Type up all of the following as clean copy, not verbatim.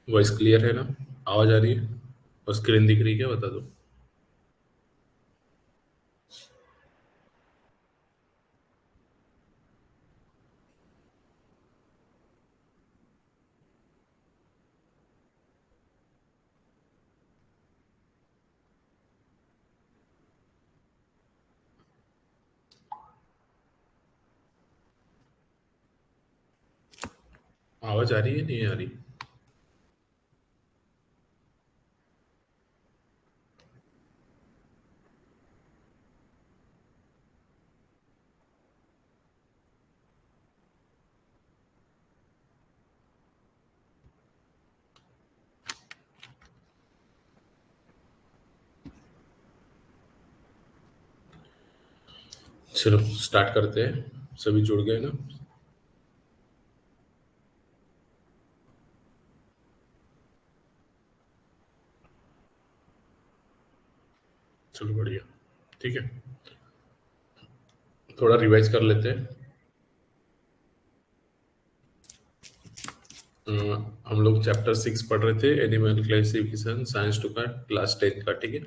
Voice clear है ना? आवाज आ रही है? और स्क्रीन दिख रही है क्या, बता दो। आवाज आ रही है, नहीं आ रही? चलो स्टार्ट करते हैं। सभी जुड़ गए ना? चलो बढ़िया। ठीक है, थोड़ा रिवाइज कर लेते हैं। अ, हम लोग चैप्टर 6 पढ़ रहे थे, एनिमल क्लासिफिकेशन, साइंस टू का, क्लास 10 का। ठीक है,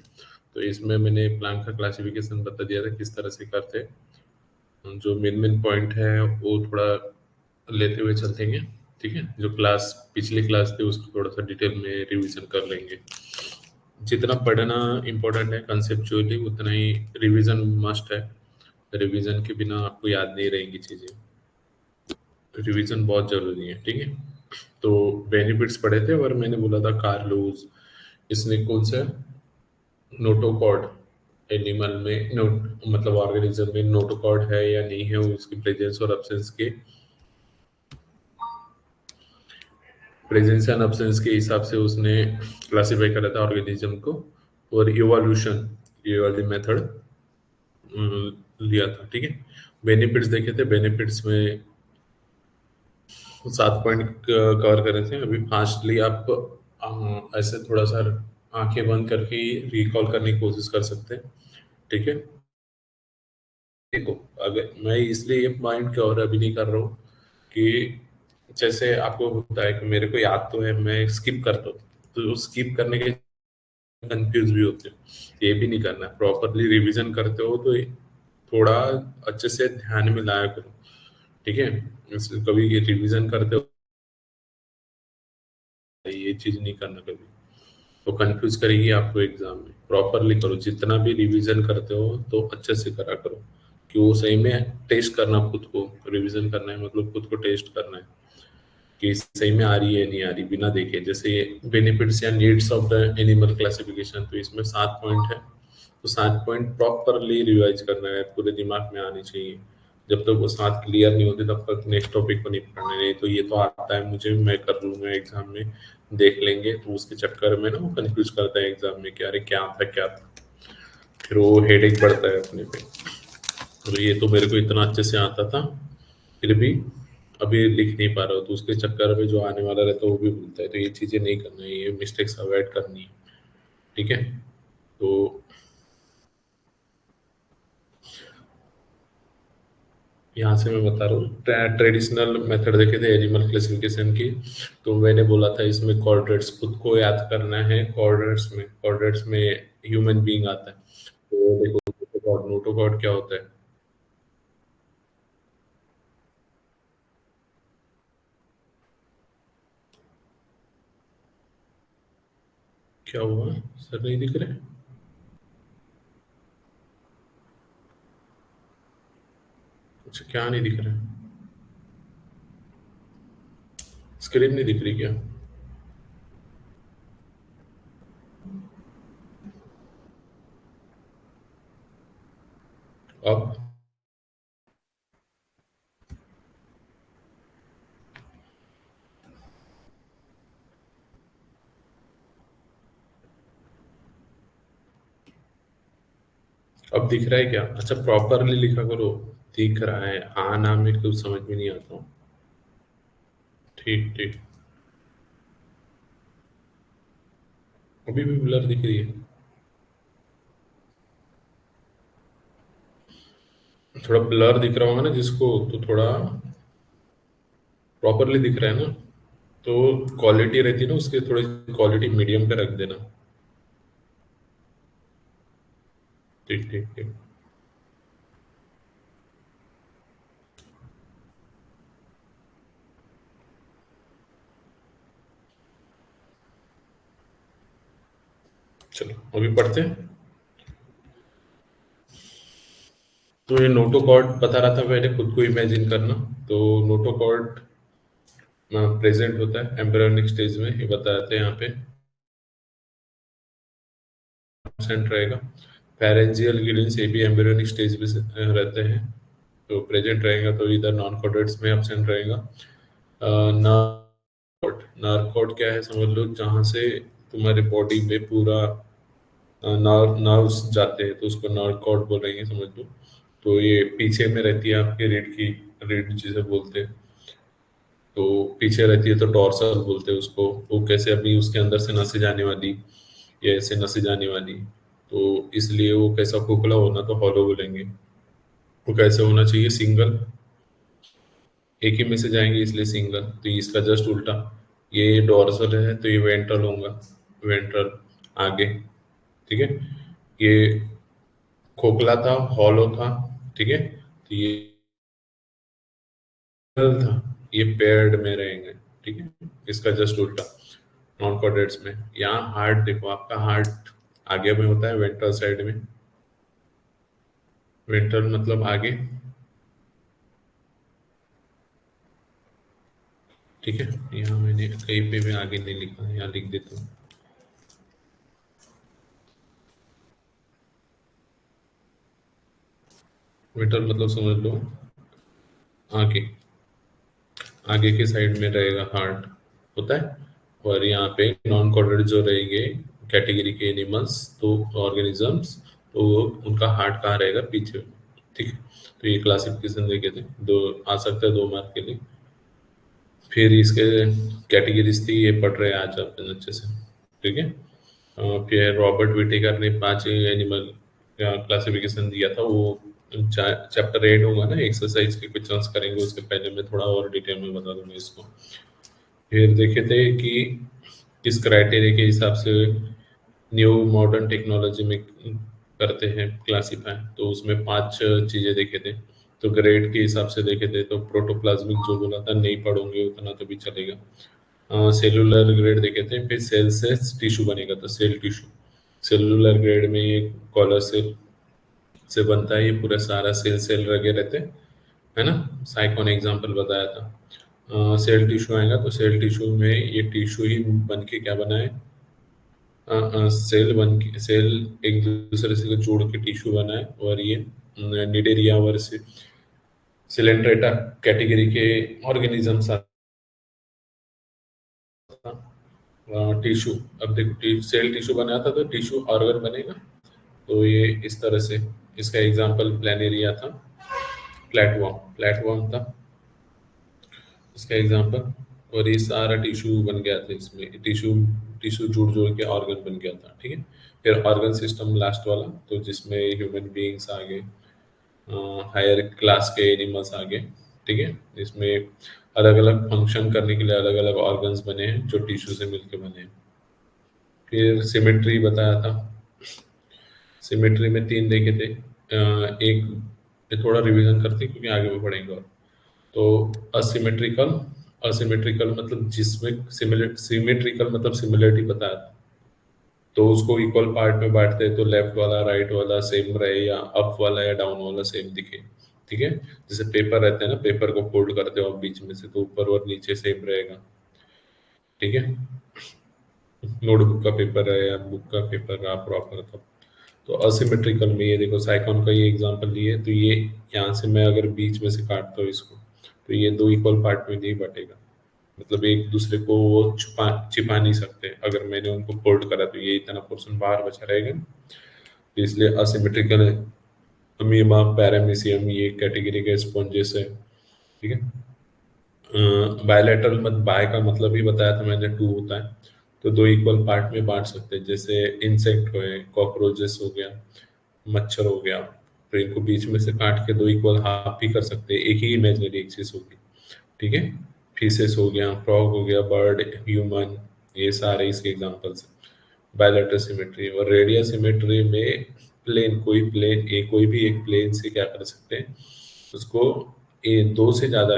तो इसमें मैंने प्लांट का क्लासिफिकेशन बता दिया था किस तरह से करते हैं। जो मेन मेन पॉइंट है वो थोड़ा लेते हुए चलते हैं। ठीक है, जो क्लास पिछली क्लास थी उसको थोड़ा सा डिटेल में रिवीजन कर लेंगे। जितना पढ़ना इम्पोर्टेंट है कंसेप्चुअली, उतना ही रिवीजन मस्ट है। रिवीजन के बिना आपको याद नहीं रहेंगी चीजें। तो रिवीजन बहुत जरूरी है। ठीक है, तो बेनिफिट्स पढ़े थे और मैंने बोला था कार्लोस, इसने कौन सा नोटोकॉर्ड, एनिमल में नोट मतलब ऑर्गेनिज्म में नोटोकॉर्ड है या नहीं है, उसकी प्रेजेंस और एब्सेंस के, प्रेजेंस एंड एब्सेंस के हिसाब से उसने क्लासिफाई करा था ऑर्गेनिज्म को। और इवोल्यूशन, ये वाली मेथड लिया था। ठीक है, बेनिफिट्स देखे थे। बेनिफिट्स में 7 पॉइंट कवर करे थे। अभी फास्टली आप ऐसे थोड़ा सा आंखें बंद करके रिकॉल करने की कोशिश कर सकते हैं। ठीक है, देखो, अगर मैं इसलिए ये पॉइंट कवर अभी नहीं कर रहा हूँ कि जैसे आपको होता है कि मेरे को याद तो है, मैं स्किप करता हूँ, तो स्किप करने के कंफ्यूज भी होते हो। ये भी नहीं करना, प्रॉपरली रिवीजन करते हो तो थोड़ा अच्छे से ध्यान में लाया करो। ठीक है, कभी रिवीजन करते हो ये चीज नहीं करना कभी, तो कंफ्यूज करेगी आपको एग्जाम में। प्रॉपरली करो, जितना भी रिवीजन करते हो तो अच्छे से करा करो, कि वो सही में टेस्ट करना खुद को। रिवीजन करना है मतलब खुद को टेस्ट करना है कि सही में आ रही है नहीं आ रही, बिना देखे। जैसे बेनिफिट्स या needs of the animal classification, तो इसमें 7 पॉइंट है। तो 7 पॉइंट प्रॉपरली रिवाइज करना है, पूरे दिमाग में आनी चाहिए। जब तक वो 7 क्लियर नहीं होते तब तक नेक्स्ट टॉपिक को नहीं पढ़ना। नहीं तो ये तो आता है मुझे, मैं कर लूंगा एग्जाम में, देख लेंगे, तो उसके चक्कर में ना वो कंफ्यूज करता है एग्जाम में कि अरे क्या था क्या था, फिर वो हेडेक बढ़ता है अपने पे। तो ये तो मेरे को इतना अच्छे से आता था, फिर भी अभी लिख नहीं पा रहा हो, तो उसके चक्कर में जो आने वाला रहता है वो भी भूलता है। तो ये चीजें नहीं करना है, ये मिस्टेक्स अवॉइड करनी है। ठीक है, तो यहाँ से मैं बता रहा हूँ, ट्रेडिशनल मेथड देखे थे एनिमल क्लासिफिकेशन की। तो मैंने बोला था इसमें कॉर्डेट्स खुद को याद करना है। कॉर्डेट्स में ह्यूमन बीइंग आता है। तो देखो, नोटोकॉर्ड, नोटोकॉर्ड क्या होता है? क्या हुआ? सर नहीं दिख रहे? अच्छा, क्या नहीं दिख रहा है? स्क्रीन नहीं दिख रही क्या? अब अब दिख रहा है क्या? अच्छा, प्रॉपरली लिखा करो। दिख रहा है, हाँ ना में कुछ समझ में नहीं आता हूँ। ठीक ठीक। अभी भी ब्लर दिख रही है? थोड़ा ब्लर दिख रहा होगा ना जिसको, तो थोड़ा प्रॉपरली दिख रहा है ना? तो क्वालिटी रहती है ना उसकी, थोड़ी क्वालिटी मीडियम पे रख देना। ठीक ठीक ठीक। चलो अभी पढ़ते हैं। तो ये नोटोकॉर्ड बता रहा था, पहले खुद को इमेजिन करना। तो नोटोकॉर्ड प्रेजेंट होता है एम्ब्रियोनिक स्टेज में, ये बताते हैं यहाँ पे। एबसेंट रहेगा। फेरेंजियल गिलियंस ये भी एम्ब्रियोनिक स्टेज पे रहते हैं। तो प्रेजेंट रहेगा तो इधर नॉन कॉर्डेट्स में एबसेंट रहेगा। नार्कोट, नार्कोट क्या है समझ लो, जहाँ से तुम्हारे बॉडी में पूरा नर्व्स जाते हैं, तो उसको नार्कोट बोलेंगे समझ लो। तो ये पीछे में रहती है आपके रीढ़ की, रीढ़ जिसे बोलते हैं। तो पीछे रहती है तो डोर्सल बोलते हैं उसको। वो कैसे, अभी उसके अंदर से नसें जाने वाली, या ऐसे नसें जाने वाली, तो इसलिए वो कैसा खोखला होना तो हॉलो बोलेंगे। वो कैसे होना चाहिए, सिंगल, एक ही में से जाएंगे इसलिए सिंगल। तो इसका जस्ट उल्टा, ये डोर्सल है तो ये वेंट्रल होगा, वेंट्रल आगे। ठीक है, ये खोखला था, हॉलो था। ठीक है, तो ये था, ये पेयर्ड में रहेंगे। ठीक है, इसका जस्ट उल्टा नॉन कॉर्डेट्स में। यहाँ हार्ट देखो, आपका हार्ट आगे में होता है, वेंट्रल साइड में। वेंट्रल मतलब आगे। ठीक है, यहाँ मैंने कहीं पे भी आगे नहीं लिखा है, यहाँ लिख देता हूँ। वेंट्रल मतलब समझ लो आगे, आगे के साइड में रहेगा हार्ट, होता है। और यहाँ पे नॉन कॉर्डेट जो रहेंगे कैटेगरी के एनिमल्स, तो ऑर्गेनिजम्स, तो वो उनका हार्ट कहाँ रहेगा, पीछे। ठीक है, तो ये क्लासिफिकेशन देखे थे, दो आ सकता है 2 मार्क के लिए। फिर इसके कैटेगरीज थी, ये पढ़ रहे हैं आज अपन अच्छे से। ठीक है। फिर रॉबर्ट विटेकर ने 5 एनिमल क्लासिफिकेशन दिया था, वो चैप्टर 8 होगा ना, एक्सरसाइज के क्वेश्चंस करेंगे, उसके पहले मैं थोड़ा और डिटेल में बता दूंगा इसको। फिर देखे थे कि किस क्राइटेरिया के हिसाब से न्यू मॉडर्न टेक्नोलॉजी में करते हैं क्लासीफाई, तो उसमें 5 चीजें देखे थे। तो ग्रेड के हिसाब से देखे थे, तो प्रोटोप्लाज्मिक जो बोला था, नहीं पढ़ोगे उतना तो भी चलेगा। सेलुलर ग्रेड देखे थे, फिर सेल से टिश्यू बनेगा तो सेल टिश्यू। सेलुलर ग्रेड में ये कॉलर सेल से बनता है, ये पूरा सारा सेल सेल लगे रहते हैं, है ना। साइकोन एग्जांपल बताया था। सेल टिश्यू आएगा तो सेल टिश्यू में ये टिश्यू ही बन के क्या बना है, सेल बन के, सेल एक दूसरे से जोड़ के टिश्यू बना है। और ये निडेरिया और सिलेंड्रेटा कैटेगरी के ऑर्गेनिजम्स आता। टिश्यू, अब देखो सेल टिश्यू बनाया था तो टिश्यू ऑर्गन बनेगा। तो ये इस तरह से, इसका एग्जांपल प्लेनेरिया था, प्लेटवॉर्म, प्लेटवॉर्म था इसका एग्जांपल। और ये सारा टिश्यू बन गया था, इसमें टिश्यू, टिश्यू जुड़ जुड़ के ऑर्गन बन गया था। ठीक है, फिर ऑर्गन सिस्टम लास्ट वाला, तो जिसमें ह्यूमन बीइंग्स आ गए, हायर क्लास के एनिमल्स आ गए। ठीक है, इसमें अलग अलग फंक्शन करने के लिए अलग अलग ऑर्गन्स बने हैं जो टिश्यू से मिलके बने हैं। फिर सिमेट्री बताया था, सिमेट्री में 3 देखे थे। एक, ये थोड़ा रिवीजन करते हैं क्योंकि आगे भी पढ़ेंगे। और तो असिमेट्रिकल, असिमेट्रिकल मतलब जिसमें सिमिलर, सिमेट्रिकल मतलब सिमिलरिटी बताया था, तो उसको इक्वल पार्ट में बांटते हैं, तो लेफ्ट वाला राइट वाला सेम रहे, या अप वाला या डाउन वाला सेम दिखे। ठीक है, जैसे पेपर रहता है ना, पेपर को फोल्ड करते हो आप बीच में से, तो ऊपर और नीचे सेम रहेगा। ठीक है, नोटबुक का पेपर है या बुक का पेपर रहा प्रॉपर, तो असिमेट्रिकल में ये देखो साइकॉन का ये एग्जांपल लिए, तो ये यहाँ से मैं अगर बीच में से काटता हूँ इसको, तो ये 2 इक्वल पार्ट में नहीं बटेगा, मतलब एक दूसरे को वो छुपा छिपा नहीं सकते। अगर मैंने उनको फोल्ड करा तो ये इतना पोर्शन बाहर बचा रहेगा, तो इसलिए असिमेट्रिकल है। अमीबा, पैरामीशियम ये कैटेगरी के स्पॉन्जेस है। ठीक है, बायलैटरल मत, बाय का मतलब ही बताया था मैंने, 2 होता है, तो 2 इक्वल पार्ट में बांट सकते हैं। जैसे इंसेक्ट हुए, कॉकरोचेस हो गया, मच्छर हो गया, तो इनको बीच में से काट के 2 इक्वल हाफ भी कर सकते हैं, एक ही इमेजिनरी एक्सिस होगी। ठीक है, फीसेस हो गया, फ्रॉग हो गया, बर्ड, ह्यूमन, ये सारे इसके एग्जांपल्स हैं। बायलैटरल सिमेट्री और रेडियल सिमेट्री में प्लेन, कोई भी एक प्लेन से क्या कर सकते हैं उसको, दो से ज्यादा,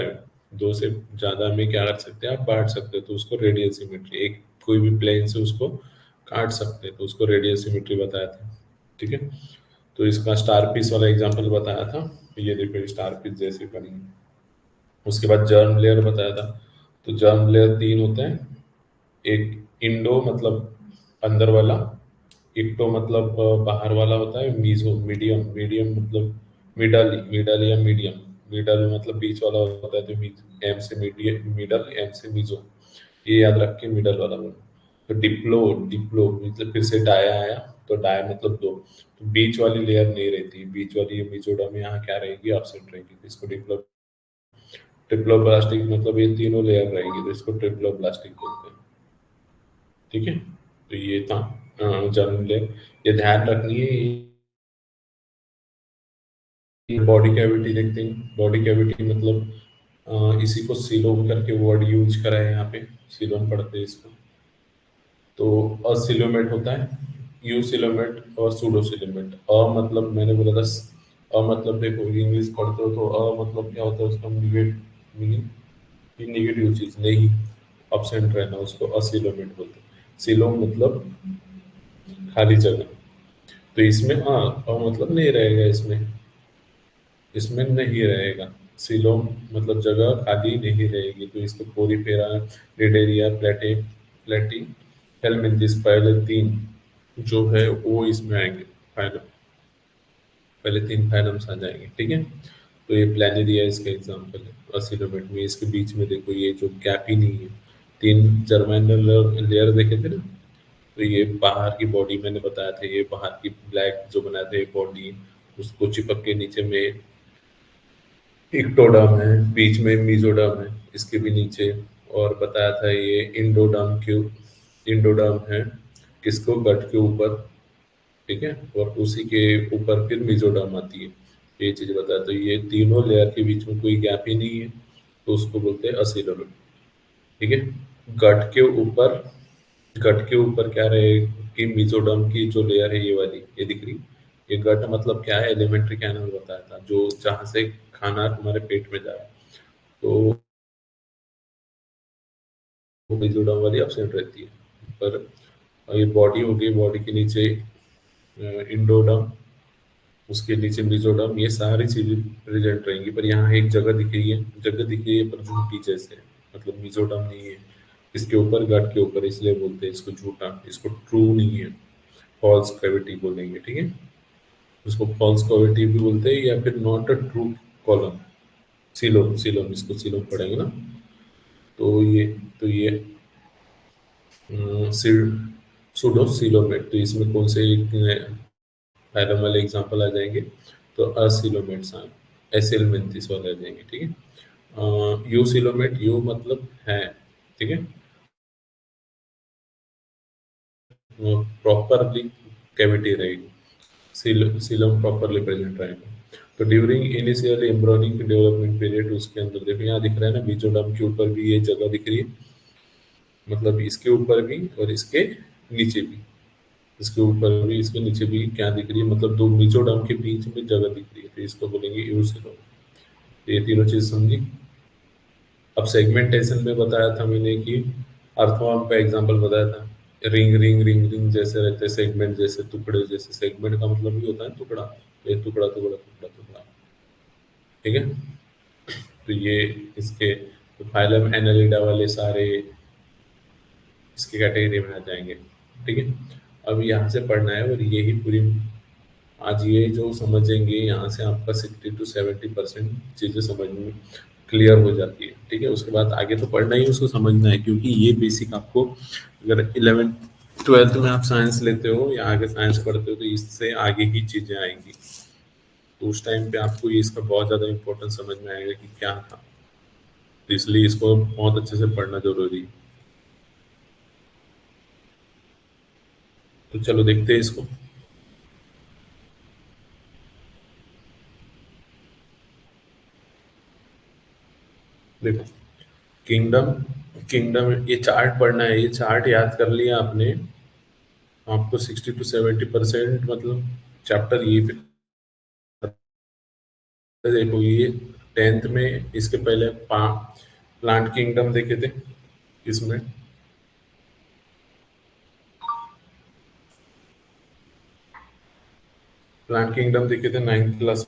दो से ज्यादा में क्या कर सकते हैं आप, बांट सकते हो, तो उसको रेडियल सिमेट्री, एक कोई भी प्लेन से उसको काट सकते हैं तो उसको रेडियल सिमेट्री बताया था। ठीक है, तो इसका स्टार पीस वाला एग्जांपल बताया था, ये देखो स्टार पीस जैसी बनी है। उसके बाद जर्म लेयर बताया था, तो जर्म लेयर तीन होते हैं, एक इंडो मतलब अंदर वाला, इक्टो मतलब बाहर वाला होता है, मीजो मीडियम, मीडियम मतलब मिडल या मीडियम, मिडल मतलब बीच वाला होता है, तो एम से मीडियम, मिडल, एम से मीजो, ये याद रख के मिडल वाला बोलो। तो डिप्लो, डिप्लो मतलब फिर से डाया आया, तो डाया मतलब दो, तो बीच वाली लेयर नहीं रहती, बीच वाली ये मीजोडम यहाँ क्या रहेगी, एब्सेंट रहेगी, तो इसको डिप्लो, ट्रिप्लोब्लास्टिक मतलब ये तीनों लेयर रहेगी, तो इसको ट्रिप्लोब्लास्टिक बोलते हैं। ठीक है, तो ये था जर्म लेयर, ये ध्यान रखनी है। बॉडी कैविटी देखते हैं, बॉडी कैविटी मतलब इसी को सीलोम करके वर्ड यूज करा है यहाँ पे, सीलोम पढ़ते हैं इसको। तो असिलोमेट होता है, यूसिलोमेट और सूडोसिलोमेट। मतलब मैंने बोला था, मतलब देखो इंग्लिश पढ़ते हो तो मतलब क्या होता है उसका निगेटिव मीनिंग, ये निगेटिव चीज नहीं, अब्सेंट रहना, उसको असिलोमेट बोलते हैं। सिलोम मतलब खाली जगह, तो इसमें मतलब नहीं रहेगा, इसमें इसमें नहीं रहेगा, सिलोम मतलब जगह खाली नहीं रहेगी, तो इसको पोरीफेरा, लिडेरिया, प्लेटी, हेलमिंथिस, पहले तीन जो है वो इसमें आएंगे, फाइलम, पहले तीन फाइलम्स आ जाएंगे। ठीक है, तो ये प्लानिडिया इसका एग्जांपल है। असिलोमेट में इसके बीच में देखो ये जो गैप ही नहीं है, तीन जर्मिनल लेयर देखे थे ना, तो ये बाहर की बॉडी मैंने बताया था, ये बाहर की ब्लैक जो बनाए थे बॉडी, उसको चिपक के नीचे में इक्टोडर्म है, बीच में मीजोडर्म है, इसके भी नीचे, और बताया था ये इंडोडर्म क्यों, इंडोडर्म है किसको, गट के ऊपर। ठीक है, और उसी के ऊपर फिर मीजोडर्म आती है, ये चीज बताया। तो ये तीनों लेयर के बीच में कोई गैप ही नहीं है, तो उसको बोलते हैं असिलोमेट। ठीक है, गट के ऊपर, गट के ऊपर क्या रहे कि मिजोडर्म की जो लेयर है ये वाली, ये दिख रही, ये गट मतलब क्या है, एलिमेंट्री कैनल बताया था, जो जहाँ से खाना तुम्हारे पेट में जाए, तो वो मिजोडर्म वाली एब्सेंट रहती है। पर ये बॉडी हो गई, बॉडी के नीचे इंडोडर्म, उसके नीचे मिजोडर्म, ये सारी चीजें प्रेजेंट रहेंगी, पर यहाँ एक जगह दिख रही है, जगह दिख रही है पर झूठी जैसे है, मतलब मिजोडर्म नहीं है इसके ऊपर, गट के ऊपर, इसलिए बोलते हैं इसको झूठा, इसको ट्रू नहीं है, फॉल्स कैविटी बोलेंगे। ठीक है, उसको फॉल्स कैविटी भी बोलते हैं, या फिर not a true column, coelom, coelom, इसको सिलोम पढ़ेंगे ना। तो ये, तो ये सूडो सिलोमेट, तो इसमें कौन से फाइलम वाले एग्जांपल आ जाएंगे, तो असिलोमेट्स एसिलमेंथिस वाले आ जाएंगे। ठीक है, यू सिलोमेट, यू मतलब है, ठीक है, प्रॉपरली कैविटी रहेगी, सीलम प्रॉपरली प्रेजेंट रहेगा। तो during initial embryonic development period, उसके अंदर देखो यहाँ दिख रहा है ना, बीजोडर्म के ऊपर भी ये जगह दिख रही है, मतलब इसके ऊपर भी और इसके नीचे भी, इसके ऊपर भी इसके नीचे भी क्या दिख रही है, मतलब दो मेसोडर्म के बीच में जगह दिख रही है, तो इसको बोलेंगे यूसिलोम। ये तीनों चीज समझी। अब सेगमेंटेशन में बताया था मैंने कि अर्थवर्म का एग्जांपल बताया था, रिंग रिंग रिंग रिंग जैसे रहते, सेगमेंट जैसे, टुकड़े जैसे, सेगमेंट का मतलब भी होता है टुकड़ा, ये टुकड़ा टुकड़ा टुकड़ा टुकड़ा। ठीक है, तो ये इसके, तो फाइलम एनालिडा वाले सारे इसके कैटेगरी में आ जाएंगे। ठीक है, अब यहाँ से पढ़ना है, और यही पूरी आज ये जो समझेंगे यहाँ से आपका 60 to 70% चीजें समझ में क्लियर हो जाती है। ठीक है, उसके बाद आगे तो पढ़ना ही उसको समझना है, क्योंकि ये बेसिक आपको, अगर 11th 12th में आप साइंस लेते हो या आगे साइंस पढ़ते हो, तो इससे आगे की चीजें आएंगी, तो उस टाइम पे आपको ये इसका बहुत ज्यादा इंपॉर्टेंस समझ में आएगा कि क्या था, तो इसलिए इसको बहुत अच्छे से पढ़ना जरूरी है। तो चलो देखते हैं इसको। देखो, किंगडम किंगडम ये चार्ट पढ़ना है, ये चार्ट याद कर लिया आपने, आपको 60 to 70% मतलब चैप्टर ये पे देखो। ये 10th में इसके पहले प्लांट किंगडम देखे थे इसमें। प्लांट किंगडम देखे थे 9th क्लास।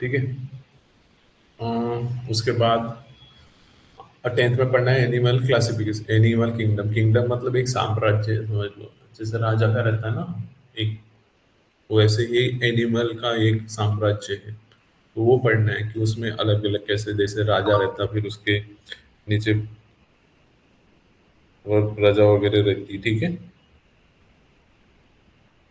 ठीक है। उसके बाद 10th में पढ़ना है animal classification, animal kingdom. Kingdom मतलब एक साम्राज्य समझ लो, जैसे राजा का रहता है ना एक, वैसे ही एनिमल का एक साम्राज्य है। तो वो पढ़ना है कि उसमें अलग अलग कैसे, जैसे राजा रहता, फिर उसके नीचे और प्रजा वगैरह रहती, ठीक है।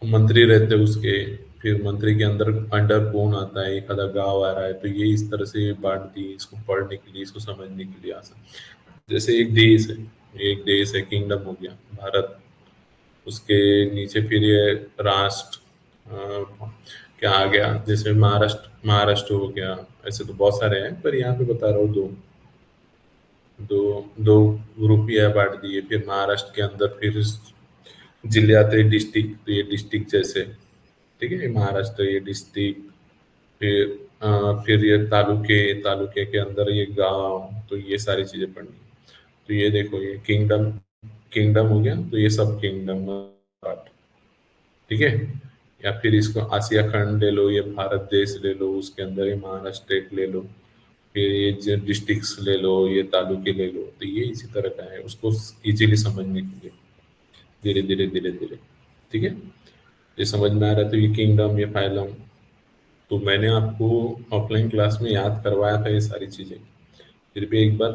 मंत्री रहते हैं उसके, फिर मंत्री के अंदर अंडर कौन आता है, एक आधा गांव आ रहा है, तो ये इस तरह से बांट दी इसको पढ़ने के लिए, इसको समझने के लिए आसान। जैसे एक देश है, एक देश है, किंगडम हो गया भारत। उसके नीचे फिर ये राष्ट्र, क्या आ गया, जैसे महाराष्ट्र, महाराष्ट्र हो गया। ऐसे तो बहुत सारे हैं, पर यहाँ पे बता रहा हूँ दो। दो दो ग्रुप ये बांट दिए। फिर महाराष्ट्र के अंदर फिर जिले आते हैं, डिस्ट्रिक्ट, तो ये डिस्ट्रिक्ट जैसे, ठीक है, ये महाराष्ट्र, ये डिस्ट्रिक्ट। फिर फिर ये तालुके, तालुके के अंदर ये गांव, तो ये सारी चीजें पढ़नी। तो ये देखो, ये किंगडम, किंगडम हो गया, तो ये सब किंगडम पार्ट, ठीक है। या फिर इसको आसिया खंड ले लो, ये भारत देश ले लो, उसके अंदर ये महाराष्ट्र स्टेट ले लो। फिर ये जो डिस्ट्रिक्ट्स ले लो, ये तालुके ले लो, तो ये इसी तरह का है, उसको इजीली समझने के लिए, धीरे धीरे धीरे धीरे, ठीक है। ये समझ में आ रहा है, तो ये किंगडम, ये फाइलम। तो मैंने आपको ऑफलाइन क्लास में याद करवाया था ये सारी चीजें, फिर भी एक बार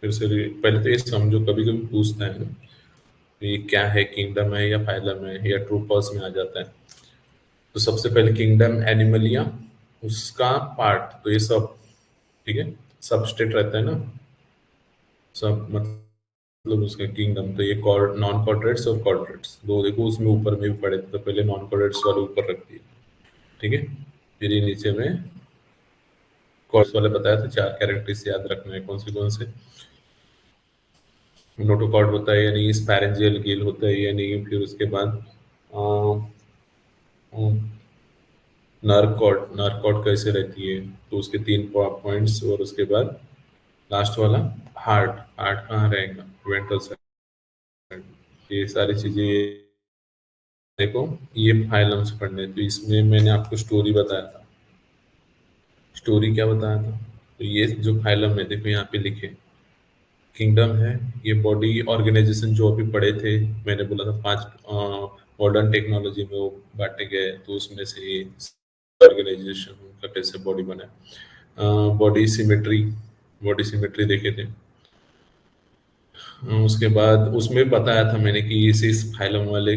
फिर से पहले तो ये समझो, कभी कभी पूछता है ना, तो ये क्या है, किंगडम है या फाइलम है या ट्रू फॉल्स में आ जाता है। तो सबसे पहले किंगडम एनिमलिया, उसका पार्ट, तो ये सब, ठीक है। सब स्टेट रहता है ना, सब मतलब उसका किंगडम, तो ये नॉन कॉर्पोरेट्स और कॉर्पोरेट्स दो देखो, उसमें ऊपर में भी पड़े थे, तो पहले नॉन कॉर्पोरेट्स वाले ऊपर रख दिए, ठीक है। फिर ये नीचे में कॉर्स वाले बताया था, चार कैरेक्टर्स याद रखना है, कौन से नोटोकॉर्ड होता है या नहीं, स्पैरेंजियल गिल होता है या नहीं, फिर उसके बाद नर्व कॉर्ड कैसे रहती है, तो उसके तीन पॉइंट्स, और उसके बाद लास्ट वाला हार्ट, हार्ट कहाँ रहेगा, वेंट्रल साइड। ये सारी चीजें देखो, ये फाइलम से पढ़ने, तो इसमें मैंने आपको स्टोरी बताया था। स्टोरी क्या बताया था, तो ये जो फाइलम है देखो यहाँ पे लिखे, किंगडम है, ये बॉडी ऑर्गेनाइजेशन जो अभी पढ़े थे, मैंने बोला था पांच मॉडर्न टेक्नोलॉजी में वो बांटे गए, तो उसमें से ऑर्गेनाइजेशन का कैसे बॉडी बना है। बॉडी सिमेट्री, बॉडी सिमेट्री देखे थे। उसके बाद उसमें बताया था मैंने कि इस फाइलम वाले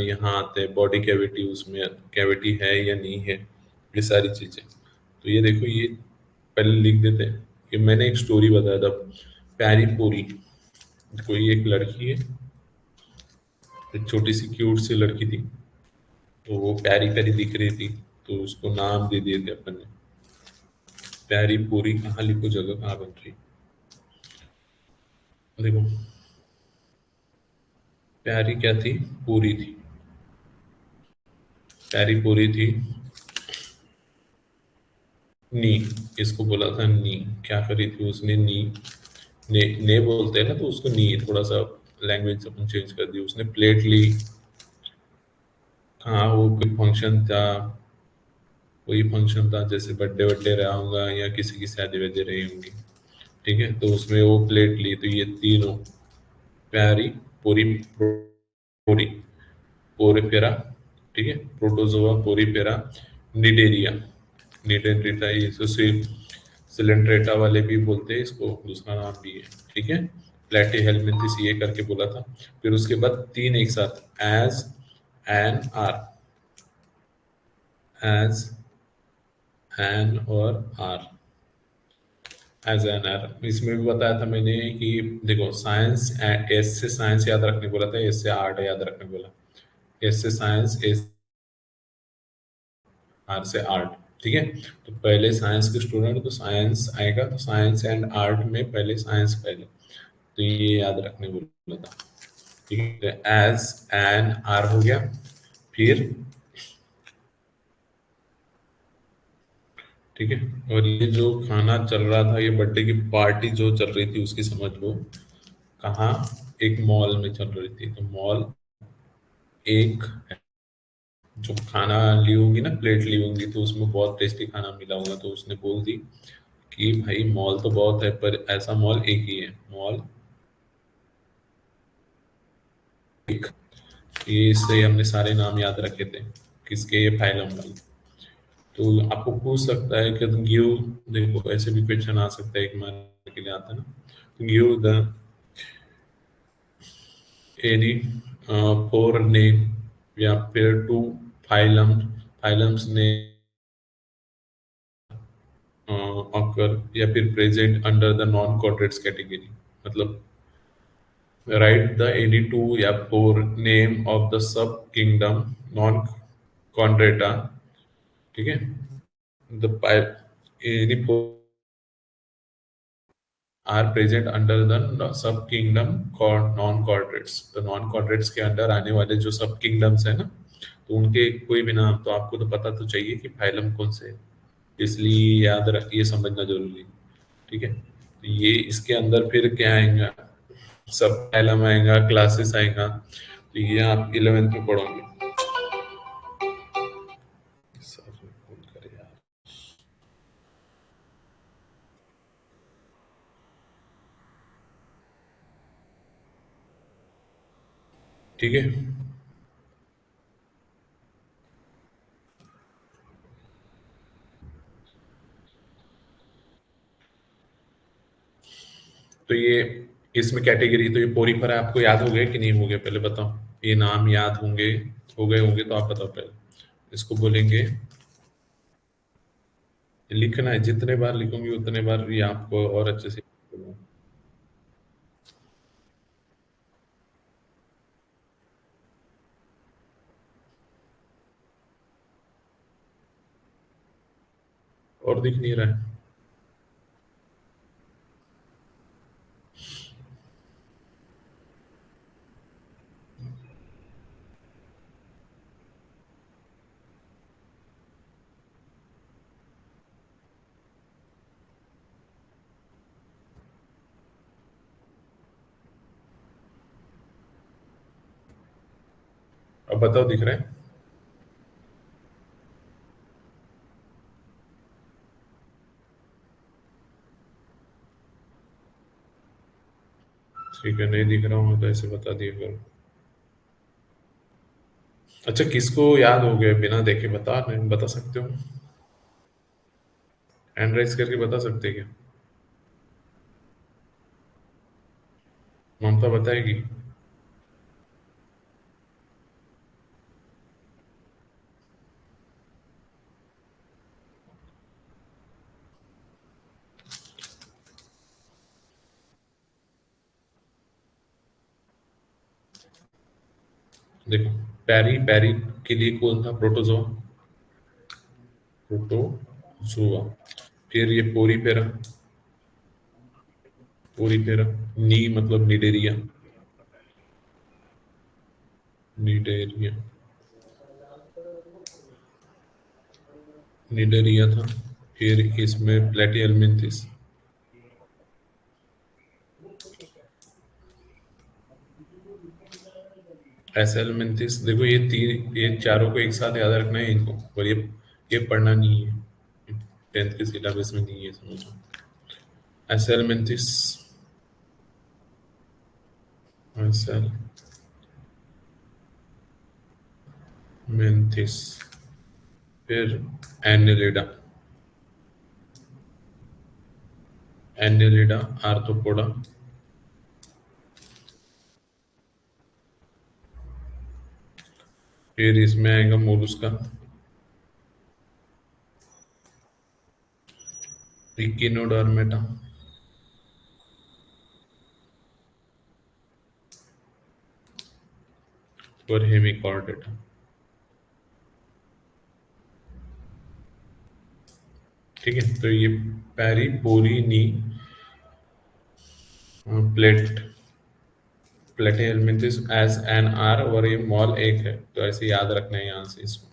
यहाँ आते हैं, बॉडी कैविटी, उसमें कैविटी है या नहीं है, ये सारी चीजें। तो ये देखो, ये पहले लिख देते हैं कि मैंने एक स्टोरी बताया था, प्यारी पूरी, कोई एक लड़की है, एक छोटी सी क्यूट सी लड़की थी, तो वो प्यारी प्यारी दिख रही थी, तो उसको नाम दे दिए थे अपन ने, प्यारी पूरी। कहाँ लिखो, जगह कहाँ बन रही, देखो, प्यारी क्या थी, पूरी थी, प्यारी पूरी थी। नी, इसको बोला था नी, क्या करी थी उसने, नी, ने बोलते हैं ना, तो उसको नी, थोड़ा सा लैंग्वेज अपन चेंज कर दी, उसने प्लेट ली। हाँ, वो कोई फंक्शन था, कोई फंक्शन था, जैसे बर्थडे वड्डे रहा होगा या किसी की शादी वादी रही होंगी, ठीक है, तो उसमें वो प्लेट ली, तो ये तीनों, प्यारी, पूरी, पूरी, पोरिफेरा, ठीक है, प्रोटोजोआ, पोरिफेरा, निडेरिया, निडेरिटा, ये सिलेंट्रेटा वाले भी बोलते हैं इसको, दूसरा नाम भी है, ठीक है। प्लेटी हेलमिंथिस ये करके बोला था। फिर उसके बाद तीन एक साथ, H, N, R, H, N और आर, एज एन आर इसमें भी बताया था मैंने कि देखो साइंस, एस से साइंस याद रखने बोला था, एस से आर्ट याद रखने बोला। एस से साइंस, एस आर से आर्ट। ठीक है, तो पहले साइंस के स्टूडेंट तो साइंस आएगा, तो साइंस एंड आर्ट में पहले साइंस पहले, तो ये याद रखने बोला था। ठीक है, एज एन आर हो गया। फिर ठीक है, और ये जो खाना चल रहा था, ये बर्थडे की पार्टी जो चल रही थी उसकी समझ लो कहाँ, एक मॉल में चल रही थी। तो मॉल एक, जो खाना ली होंगी ना, प्लेट ली होंगी, तो उसमें बहुत टेस्टी खाना मिला होगा, तो उसने बोल दी कि भाई मॉल तो बहुत है पर ऐसा मॉल एक ही है, मॉल एक। ये इससे हमने सारे नाम याद रखे थे किसके, ये फाइलम वाले। तो आपको पूछ सकता है कि गिव, देखो ऐसे भी क्वेश्चन आ सकता है, एक मार्क के लिए आता है ना, give the any four name या फिर टू फाइलम, फाइलम्स ने ऑकर या फिर present under the non chordates category. मतलब राइट द एनी टू या four name of the sub kingdom non कॉन्ड्रेटा। ठीक है, the any four are present under the sub kingdom non chordates. तो non कॉर्ड्रेट्स के अंडर आने वाले जो सब किंगडम्स है ना, तो उनके कोई भी नाम तो आपको तो पता तो चाहिए कि फाइलम कौन से है, इसलिए याद रख, ये समझना जरूरी है। ठीक है, तो ये इसके अंदर फिर क्या आएगा, सब फाइलम आएगा, क्लासेस आएगा, तो ये आप 11th में पढ़ोगे। सर फोन करे यार। ठीक है, तो ये इसमें कैटेगरी, तो ये पोरी पर आपको याद हो गया कि नहीं हो गया, पहले बताओ। ये नाम याद होंगे, हो गए होंगे तो आप बताओ पहले। इसको बोलेंगे, लिखना है, जितने बार लिखूंगी उतने बार ये आपको और अच्छे से। और दिख नहीं रहा है। अब बताओ, दिख रहा है? ठीक है, नहीं दिख रहा हूँ तो ऐसे बता दिया करो। अच्छा, किसको याद हो गया बिना देखे, बता नहीं बता सकते हो? हैंड राइज करके बता सकते हैं क्या? ममता बताएगी? देखो, पैरी पैरी के लिए कौन था, प्रोटोजोआ, प्रोटोजोआ। फिर ये पोरी पेरा, पोरी पेरा। नी मतलब निडेरिया, निडेरिया, निडेरिया था। फिर इसमें प्लेटियलमिंथिस, एसेलमिंथिस। देखो ये तीन, ये चारों को एक साथ याद रखना है इनको, और ये पढ़ना नहीं है, 10th के सिलेबस में नहीं है, समझो। एसेलमिंथिस, एसेलमिंथिस। फिर एनिलिडा, एनिलिडा आर्थ्रोपोडा। फिर इसमें आएगा मोलुस्का, इकिनोडर्मेटा। और हेमी कॉर्डेटा। ठीक है, तो ये पेरिपोरिनी प्लेट प्लेटेलमिंथिस एज एन आर, और ये मॉल एक है, तो ऐसे याद रखना है यहाँ से इसको।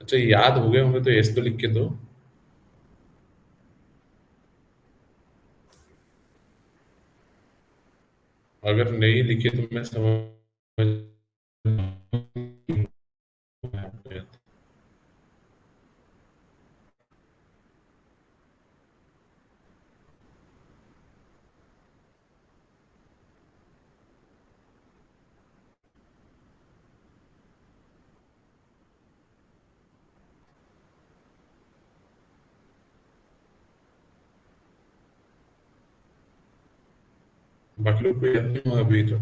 अच्छा, याद हो गए होंगे तो एस तो लिख के दो। अगर नहीं लिखे तो मैं समझ। बाकी लोग को याद नहीं हुआ अभी तो।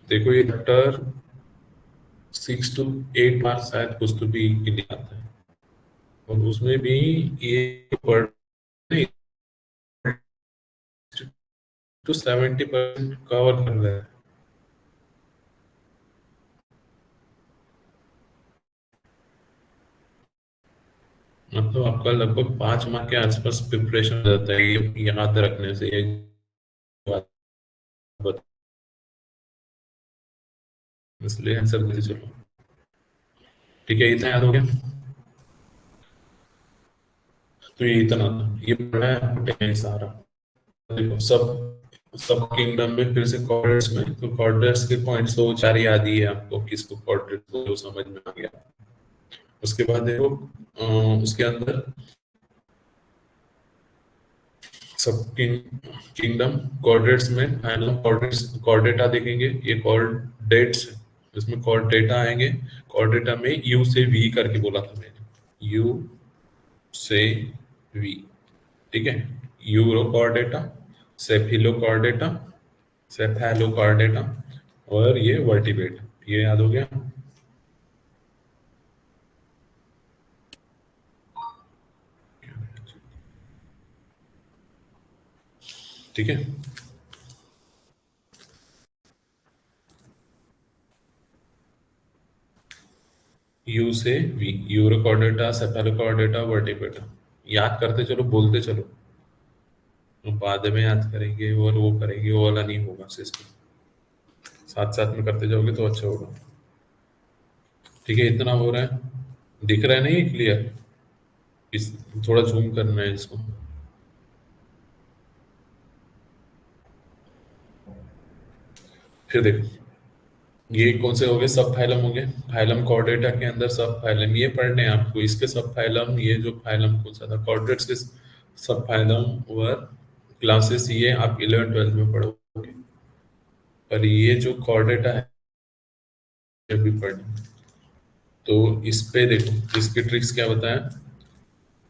देखो, ये चैप्टर 6 to 8 मार्क्स शायद कुछ तो भी के लिए आता है, और उसमें भी ये पढ़ नहीं, तो 70% कवर कर रहा है। मतलब आपका लगभग 5 मार्क के आसपास प्रिपरेशन हो जाता है ये याद रखने से, ये बात बता, इसलिए आंसर देते चलो। ठीक है, इतना याद हो गया। तो ये इतना था, ये पढ़ा है आपको टेन सारा। देखो, सब सब किंगडम में फिर से कॉर्डर्स में, तो कॉर्डर्स के पॉइंट्स तो चार याद ही है आपको, किसको कॉर्डर्स को जो समझ में आ गया। उसके बाद देखो, उसके अंदर सब किंगडम कॉर्डेट्स में फाइनल कॉर्डेट्स कॉर्डेटा देखेंगे, ये कॉर्डेट्स, इसमें कॉर्डेटा आएंगे। कॉर्डेटा में यू से वी करके बोला था मैंने, यू से वी। ठीक है, euro Chordata, सेफिलो Chordata, cephalo Chordata, और ये वर्टिब्रेट, ये याद हो गया। ठीक है, यू से V, urochordata, cephalochordata, vertebrata. याद करते चलो, बोलते चलो, तो बाद में याद करेंगे और वो करेंगे, वो वाला नहीं होगा सिस्टम। साथ साथ में करते जाओगे तो अच्छा होगा। ठीक है, इतना हो रहा है, दिख रहा है नहीं क्लियर? इस थोड़ा जूम करना है इसको। फिर देखो, ये कौन से हो गए? सब फाइलम हो गए। फाइलम कॉर्डेटा के अंदर सब फाइलम ये पढ़ने हैं आपको, इसके सब फाइलम, ये जो फाइलम कौन सा था, कॉर्डेट्स के सब फाइलम वर क्लासेस, ये आप 11 12 में पढ़ोगे। पर ये जो कॉर्डेटा है, ये भी पढ़ना। तो इस पे देखो, इसके ट्रिक्स क्या बताया।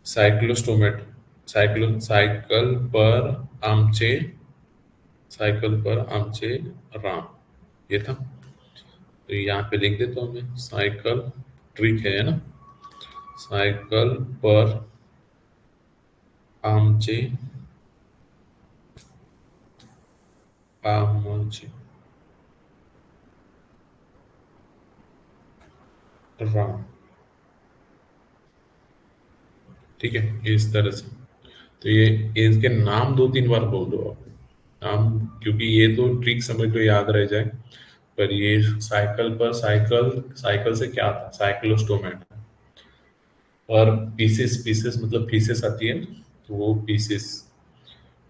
साइक्लोस्टोमेट, साइकिल पर आमचे, साइकिल पर आमचे राम, ये था। तो यहाँ पे लिख देता हूँ मैं, साइकिल, ट्रिक है ना, साइकिल पर आमचे, आमचे राम। ठीक है, इस तरह से। तो ये इसके नाम 2 3 बार बोल दो आप, नाम, क्योंकि ये तो ट्रिक समझ लो, याद रह जाए। पर ये साइकिल पर साइकिल, साइकिल से क्या था, साइक्लोस्टोमेट। और पीसेस, पीसेस मतलब पीसेस आती है, तो वो पीसेस।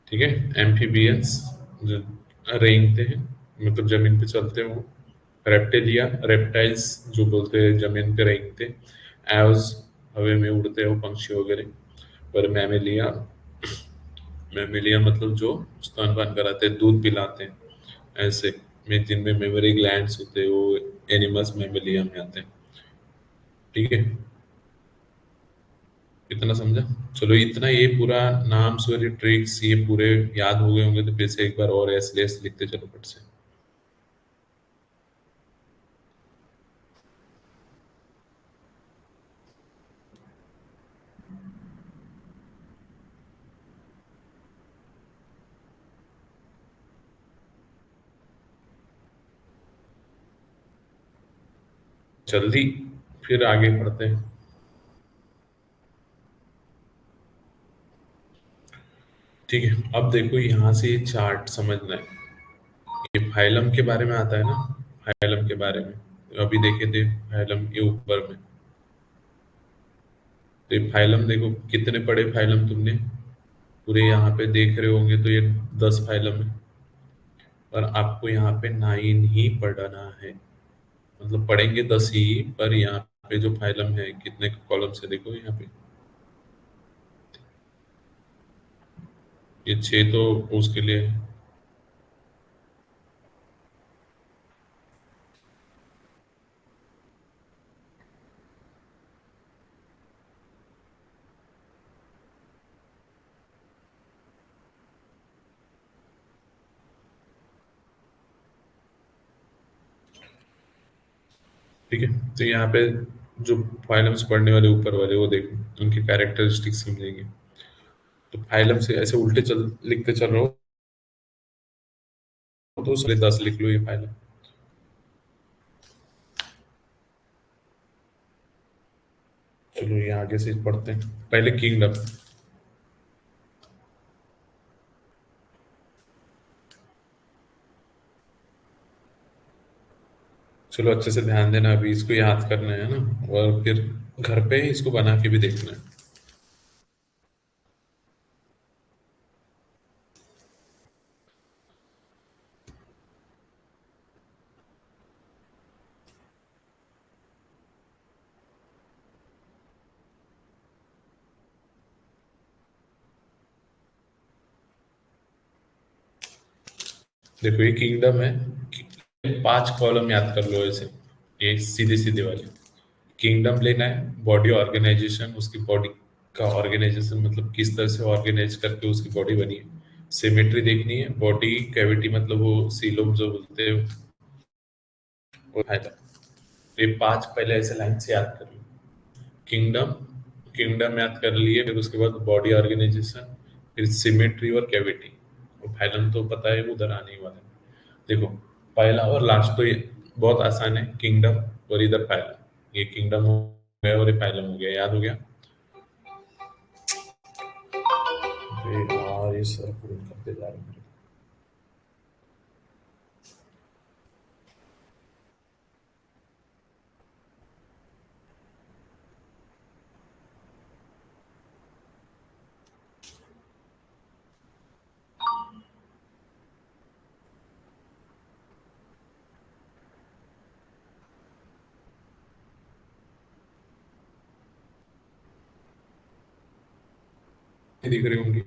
ठीक है, एम्फीबियंस जो रेंगते हैं, मतलब जमीन पे चलते हैं वो। रेप्टेलिया, रेप्टाइल्स जो बोलते हैं जमीन पे रेंगते। एव्स, हवा में उड़ते हैं वो पंक्षी वगैरह। पर मैमेलिया, मैमेलिया मतलब जो स्तनपान कराते हैं, दूध पिलाते हैं ऐसे, में जिनमें मेमोरी ग्लैंड्स होते हैं, वो एनिमल्स मैमेलिया में आते हैं। ठीक है, इतना समझा? चलो, इतना ये पूरा नाम सूर्य ट्रिक्स ये पूरे याद हो गए होंगे, तो फिर से एक बार और एस लेस लिखते चलो फट से। जल्दी फिर आगे बढ़ते हैं। ठीक है, अब देखो यहाँ से ये चार्ट समझना है। ये फाइलम के बारे में आता है ना, फाइलम के बारे में अभी देखे थे, फाइलम के ऊपर में। तो ये फाइलम देखो, कितने पढ़े फाइलम तुमने, पूरे यहाँ पे देख रहे होंगे तो ये 10 फाइलम है, और आपको यहाँ पे 9 ही पढ़ना है। मतलब पढ़ेंगे 10 ही, पर यहाँ पे जो फाइलम है कितने कॉलम से देखो यहाँ पे, ये 6 तो उसके लिए है। ठीक है, तो यहाँ पे जो फाइलम्स पढ़ने वाले ऊपर वाले वो देखो, उनके कैरेक्टरिस्टिक्स समझेंगे। तो फाइलम से ऐसे उल्टे चल लिखते चल रहा हो तो सारे 10 लिख लो ये फाइलम। चलो ये आगे से पढ़ते हैं, पहले किंगडम। चलो अच्छे से ध्यान देना, अभी इसको याद करना है ना, और फिर घर पे इसको बना के भी देखना है। देखो ये किंगडम है, 5 कॉलम याद कर लो ऐसे, ये सीधे सीधे वाले। किंगडम लेना है, बॉडी ऑर्गेनाइजेशन, उसकी बॉडी का ऑर्गेनाइजेशन मतलब किस तरह से ऑर्गेनाइज करके उसकी बॉडी बनी है। सिमेट्री देखनी है, बॉडी कैविटी मतलब वो सीलोम जो बोलते हैं वो फायदा। ये 5 पहले ऐसे लाइन से याद कर लो। किंगडम, किंगडम याद कर लिए, फिर उसके बाद बॉडी ऑर्गेनाइजेशन, फिर सिमेट्री और कैविटी। और फाइलम तो पता है उधर आने ही वाला है। देखो, पहला और लास्ट तो ये बहुत आसान है, किंगडम और इधर फाइलम। ये किंगडम हो गया और ये फाइलम हो गया, याद हो गया। अरे यार ये सर पूरे करते जा रहे हैं। ये दिख रही होंगी।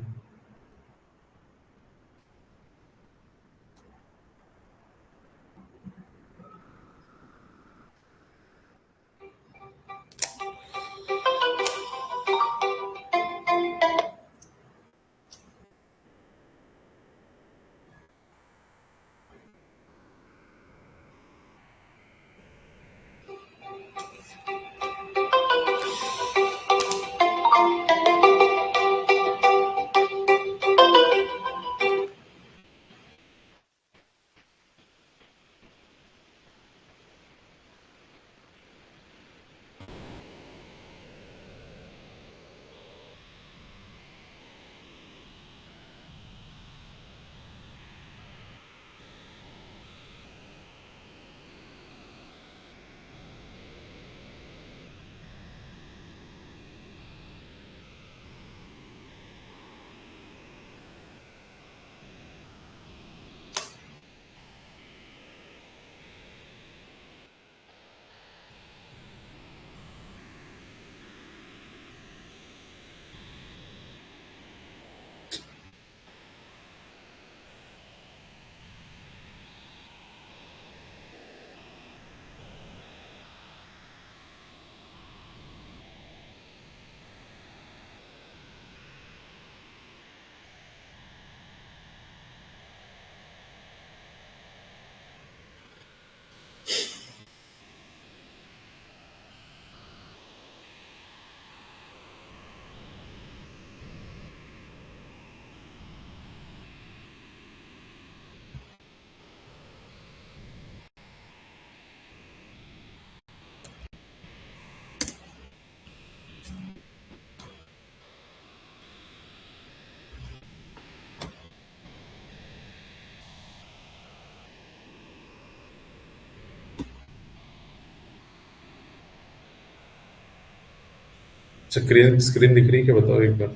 स्क्रीन स्क्रीन दिख रही है क्या, बताओ एक बार।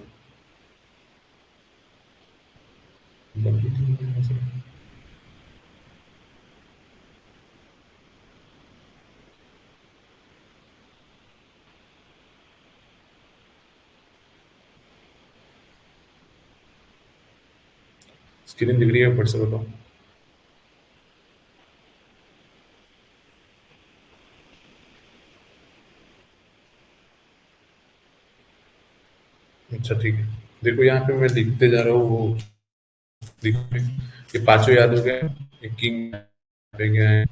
स्क्रीन दिख रही है, फट से बताओ। अच्छा ठीक है। देखो यहाँ पे मैं लिखते जा रहा हूँ वो, देखो ये पांचों याद हो गया। ये किंग पे क्या है,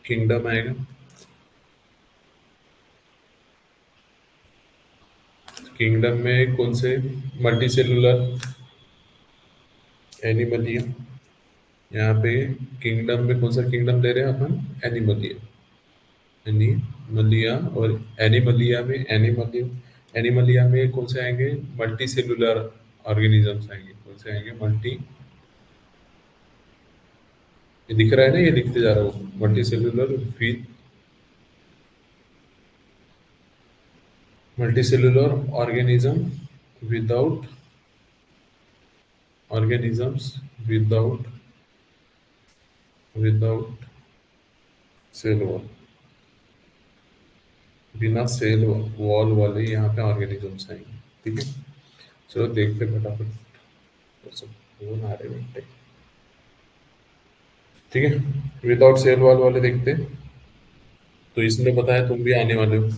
किंगडम आएगा। किंगडम में कौन से, मल्टी सेलुलर एनिमलिया। यहाँ पे किंगडम में कौन सा किंगडम ले रहे हैं अपन, एनिमलिया। एनिमलिया और एनिमलिया में एनिमलिया में कौन से आएंगे, मल्टी सेलुलर ऑर्गेनिजम्स आएंगे। कौन से आएंगे, मल्टी, ये दिख रहा है ना, ये लिखते जा रहा हूँ, multicellular with, multicellular organism without, organisms without, without cell wall, बिना सेल वॉल वाले यहाँ पे ऑर्गेनिजम्स आएंगे। ठीक है, चलो देखते हैं फटाफट। तो सब फोन आ रहे बेटे। ठीक है, विदाउट सेल वॉल वाले देखते हैं। तो इसमें बताया तुम भी आने वाले हो।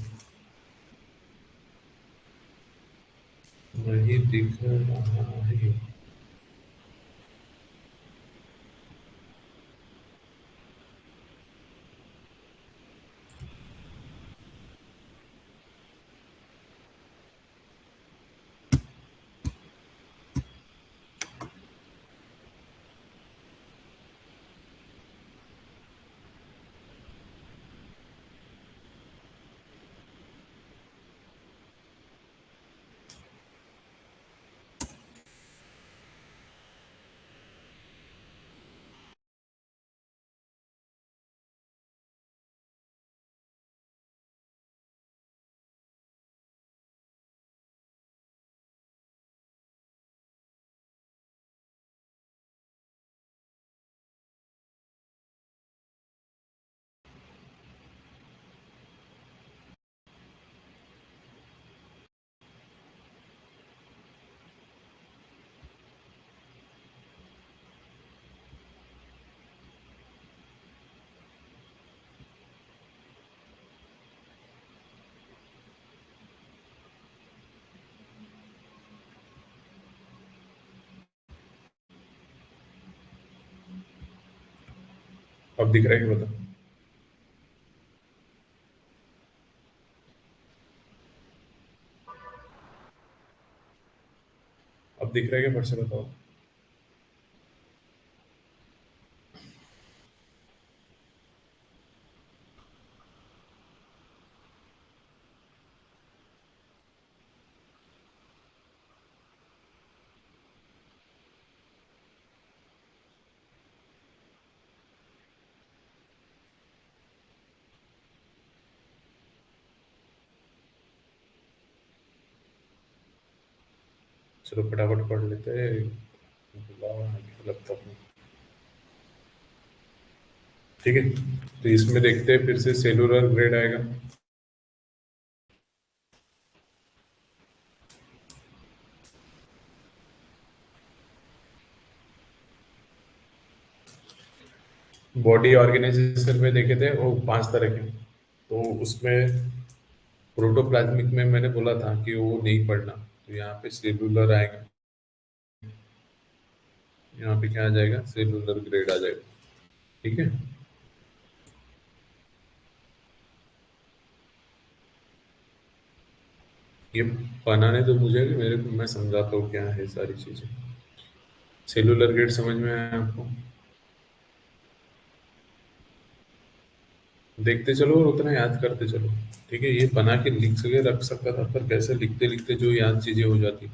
नहीं दिख रहा है। अब दिख रहा है कि बता। अब दिख रहा है कि फिर से बताओ। चलो फटाफट पढ़ लेते हैं। बुलाओ आगे लैपटॉप में। ठीक है, तो इसमें देखते हैं फिर से सेलुलर ग्रेड आएगा। बॉडी ऑर्गेनाइजेशन में देखे थे वो पांच तरह के। तो उसमें प्रोटोप्लाज्मिक में मैंने बोला था कि वो नहीं पढ़ना, तो यहाँ पे सेलुलर आएगा। यहाँ पे क्या आ जाएगा, सेलुलर ग्रेड आ जाएगा। ठीक है, ये बनाने तो मुझे, मेरे को मैं समझाता हूँ क्या है सारी चीजें। सेलुलर ग्रेड समझ में आया आपको। देखते चलो और उतना याद करते चलो। ठीक है, ये बना के लिख सके रख सकता था, पर कैसे लिखते लिखते जो याद चीजें हो जाती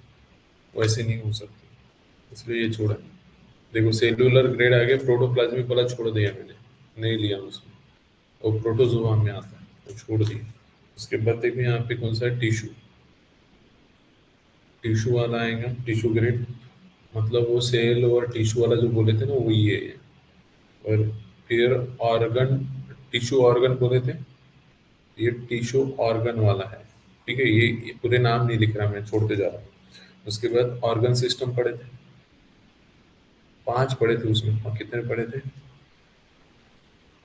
वैसे नहीं हो सकती, इसलिए ये छोड़ा। देखो सेलुलर ग्रेड आ गया, प्रोटोप्लाज्मिक वाला छोड़ दिया मैंने, नहीं लिया उसमें। और प्रोटोजोआ में आता है, वो छोड़ दिया। उसके बाद देखो यहाँ पे कौन सा है, टिश्यू। टिश्यू वाला आएगा, टिश्यू ग्रेड, मतलब वो सेल और टिश्यू वाला जो बोले थे ना वो ये है। और फिर ऑर्गन, टिश्यू ऑर्गन बोले थे, ये टिश्यू ऑर्गन वाला है। ठीक है, ये पूरे नाम नहीं लिख रहा, मैं छोड़ते जा रहा हूँ। उसके बाद ऑर्गन सिस्टम पढ़े थे, 5 पढ़े थे उसमें, और कितने पढ़े थे?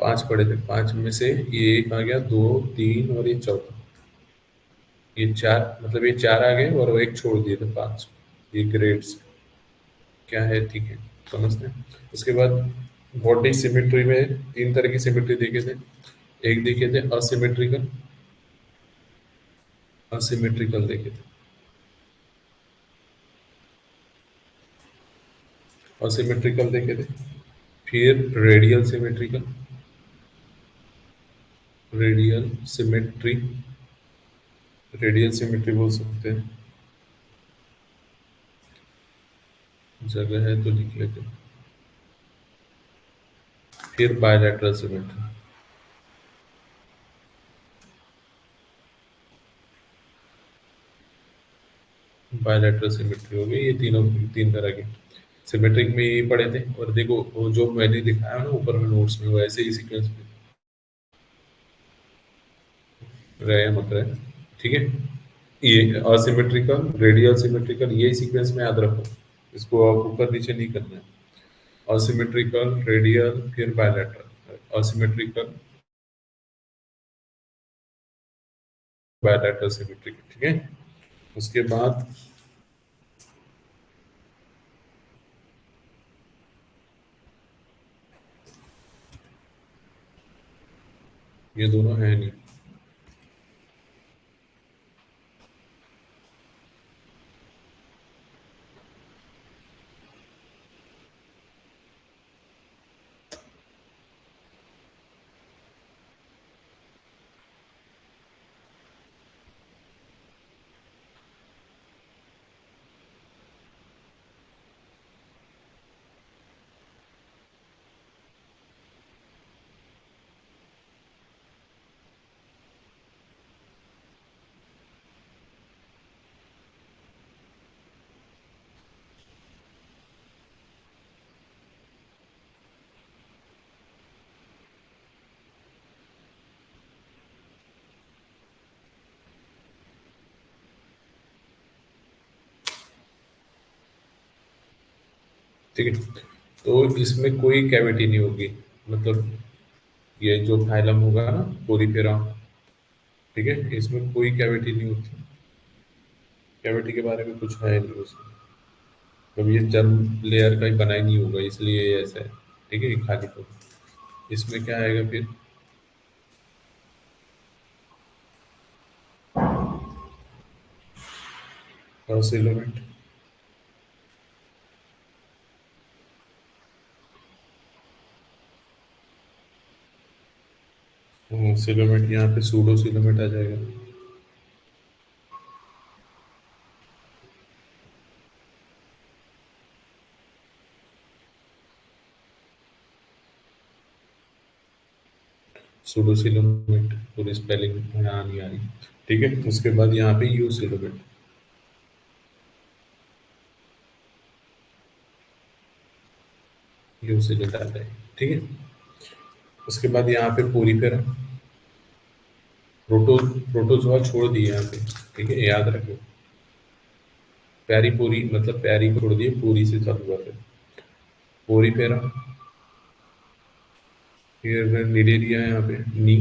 5 पढ़े थे। 5 में से ये एक आ गया, 2, 3 और ये चौथा, ये 4, मतलब ये 4 आ गए और वो एक छोड़ दिए थे, 5। ये ग्रेड्स क्या है, ठीक है, समझते हैं। उसके बाद बॉडी सिमेट्री में 3 तरह की सिमेट्री देखे थे। एक देखे थे असिमेट्रिकल, असिमेट्रिकल देखे थे, असिमेट्रिकल देखे थे। फिर radial symmetrical, radial symmetry, radial symmetry बोल सकते हैं, जगह है तो लिख लेते हैं। फिर बायलैटरल सिमेट्री, बायलैटरल सिमेट्री हो गई। ये तीनों 3 तरह के सिमेट्रिक में ये पढ़े थे। और देखो वो जो मैंने दिखाया ना ऊपर में नोट्स में, वैसे ही सीक्वेंस में रहे मत रहे, ठीक है। ये असिमेट्रिकल, रेडियल सिमेट्रिकल, ये सीक्वेंस में याद रखो, इसको आप ऊपर नीचे नहीं करना है। असिमेट्रिकल, रेडियल, फिर बायलैटरल, असिमेट्रिकल, बायलैटरल सिमेट्रिकल, ठीक है। उसके बाद ये दोनों है नहीं। ठीक है, तो इसमें कोई कैविटी नहीं होगी, मतलब ये जो फाइलम होगा ना, पोरीफेरा, ठीक है, इसमें कोई कैविटी नहीं होती। कैविटी के बारे में कुछ है नहीं उसमें, मतलब ये जर्म लेयर का ही बनाई नहीं होगा, इसलिए ये ऐसा है। ठीक है, ये खाली होगा। इसमें क्या आएगा फिर? सिलोमेट, सिलोमेट यहाँ पे सूडो सिलोमेट आ जाएगा। सूडो सिलोमेट, पूरी स्पेलिंग यहाँ नहीं आ रही। ठीक है, उसके बाद यहाँ पे यू सिलोमेट, यू सिलोमेट आ जाएगा। ठीक है, उसके बाद यहाँ पे पोरीफेरा, प्रोटोजोआ छोड़ दिए यहाँ पे। ठीक है, याद रखो, प्यारी पूरी, मतलब प्यारी को छोड़ दिए, पूरी से चालू कर रहे, पोरीफेरा। फिर निडेरिया यहाँ पे, नी,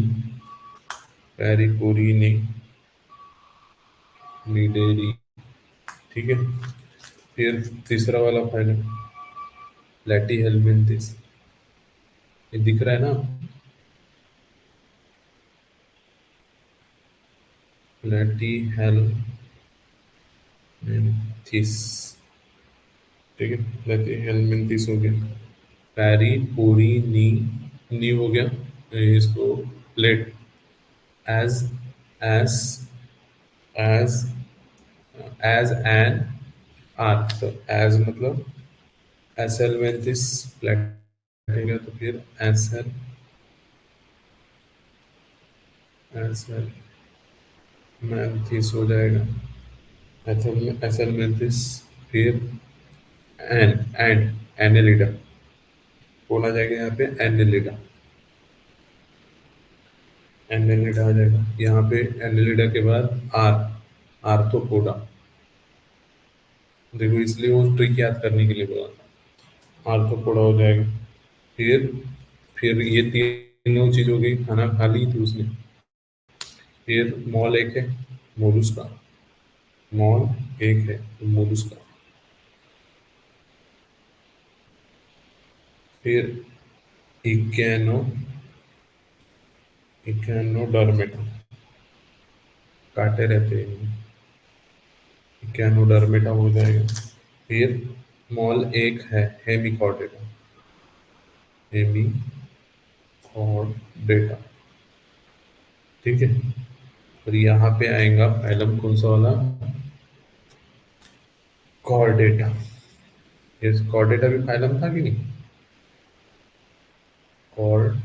प्यारी पूरी नी, निडेरी, ठीक है। फिर तीसरा वाला फाइनल, लैटी हेलमिंथिस, ये दिख रहा है ना? लैटी हेलमिंथिस, ठीक है, लैटी हेलमिंथिस हो गया। पैरी पूरी नी, नी हो गया। इसको plate, H S H H N R, तो एज मतलब एसेलमेंथिस प्लेटिना, तो फिर एसेलमेंथिस हो जाएगा, एथेलमेंथिस, फिर एनेलिडा, कौन आ जाएगा यहाँ पे? एनेलिडा। एनेलिडा आ जाएगा यहाँ पे। एनेलिडा के बाद आर, आर्थ्रोपोडा। देखो इसलिए वो ट्रिक याद करने के लिए बोला था। आर्थ्रोपोडा हो जाएगा। फिर फिर ये तीनों चीज हो गई, खाना खा ली थी उसने। फिर मॉल एक है, मोलुस्का। मॉल एक है, मोलुस्का। फिर इकेनो, इकेनोडर्मेटा, कांटे रहते हैं इनमें। इकेनोडर्मेटा हो जाएगा। फिर मॉल एक है, हेमिकॉर्डेटा। हेमिकॉर्डेटा, ठीक है। और यहाँ पे आएगा फाइलम कौन सा वाला? कॉर्डेटा। ये कॉर्डेटा भी फाइलम था कि नहीं? कॉर्डेटा।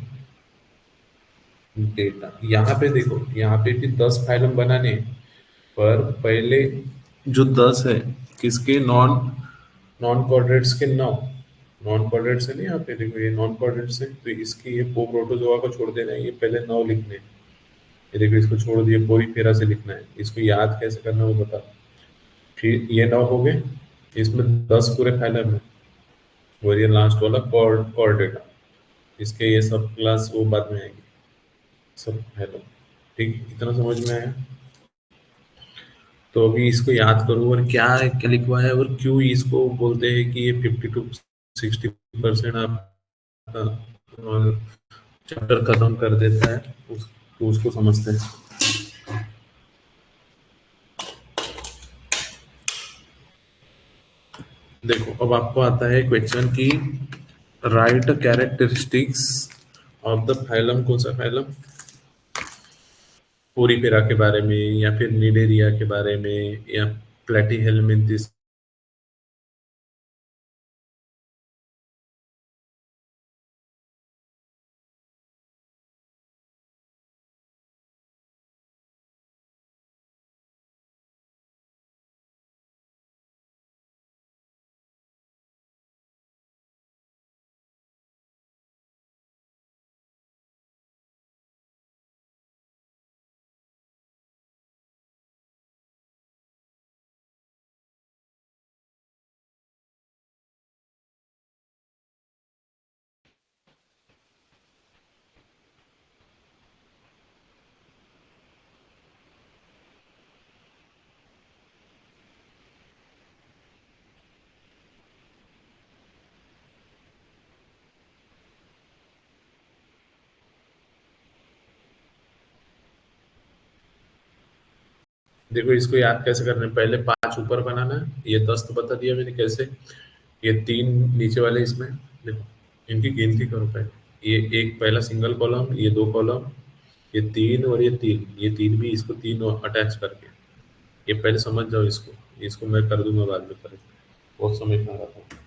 यहाँ पे देखो, यहाँ पे भी 10 फाइलम बनाने हैं, पर पहले जो 10 है किसके? नॉन नॉन कॉर्डेट्स के 9। नॉन कॉर्डेट्स है नहीं, यहाँ पे देखो ये नॉन कॉर्डेट्स है, तो इसकी ये प्रोटोजोआ को छोड़ देना है, ये पहले 9 लिखने हैं। ये देखो इसको छोड़ दिए, पोरीफेरा से लिखना है। इसको याद कैसे करना है वो बता। फिर ये 9 हो गए, इसमें 10 पूरे फाइलम है। और ये लास्ट वाला कॉर्डेटा, इसके ये सब क्लास वो बाद में आएंगे, सब फाइलम। ठीक, इतना समझ में आया? तो अभी इसको याद करो, और क्या क्या लिखवा है, और क्यों इसको बोलते हैं कि ये 50 to 60% आपका चैप्टर खत्म कर देता है। तो उसको समझते हैं। देखो अब आपको आता है क्वेश्चन की, right characteristics of the phylum. कौन सा फाइलम? पोरीफेरा के बारे में, या फिर निडेरिया के बारे में, या प्लेटीहेलमिंथिस। देखो इसको याद कैसे करना है, पहले 5 ऊपर बनाना है, ये 10 तो बता दिया मैंने कैसे। ये 3 नीचे वाले इसमें, देखो इनकी गिनती करो पहले। ये एक पहला सिंगल कॉलम, ये 2 कॉलम, ये 3 और ये तीन भी, इसको 3 अटैच करके। ये पहले समझ जाओ इसको, इसको मैं कर दूंगा बाद में करेक्ट। बहुत समझ में आ रहा था।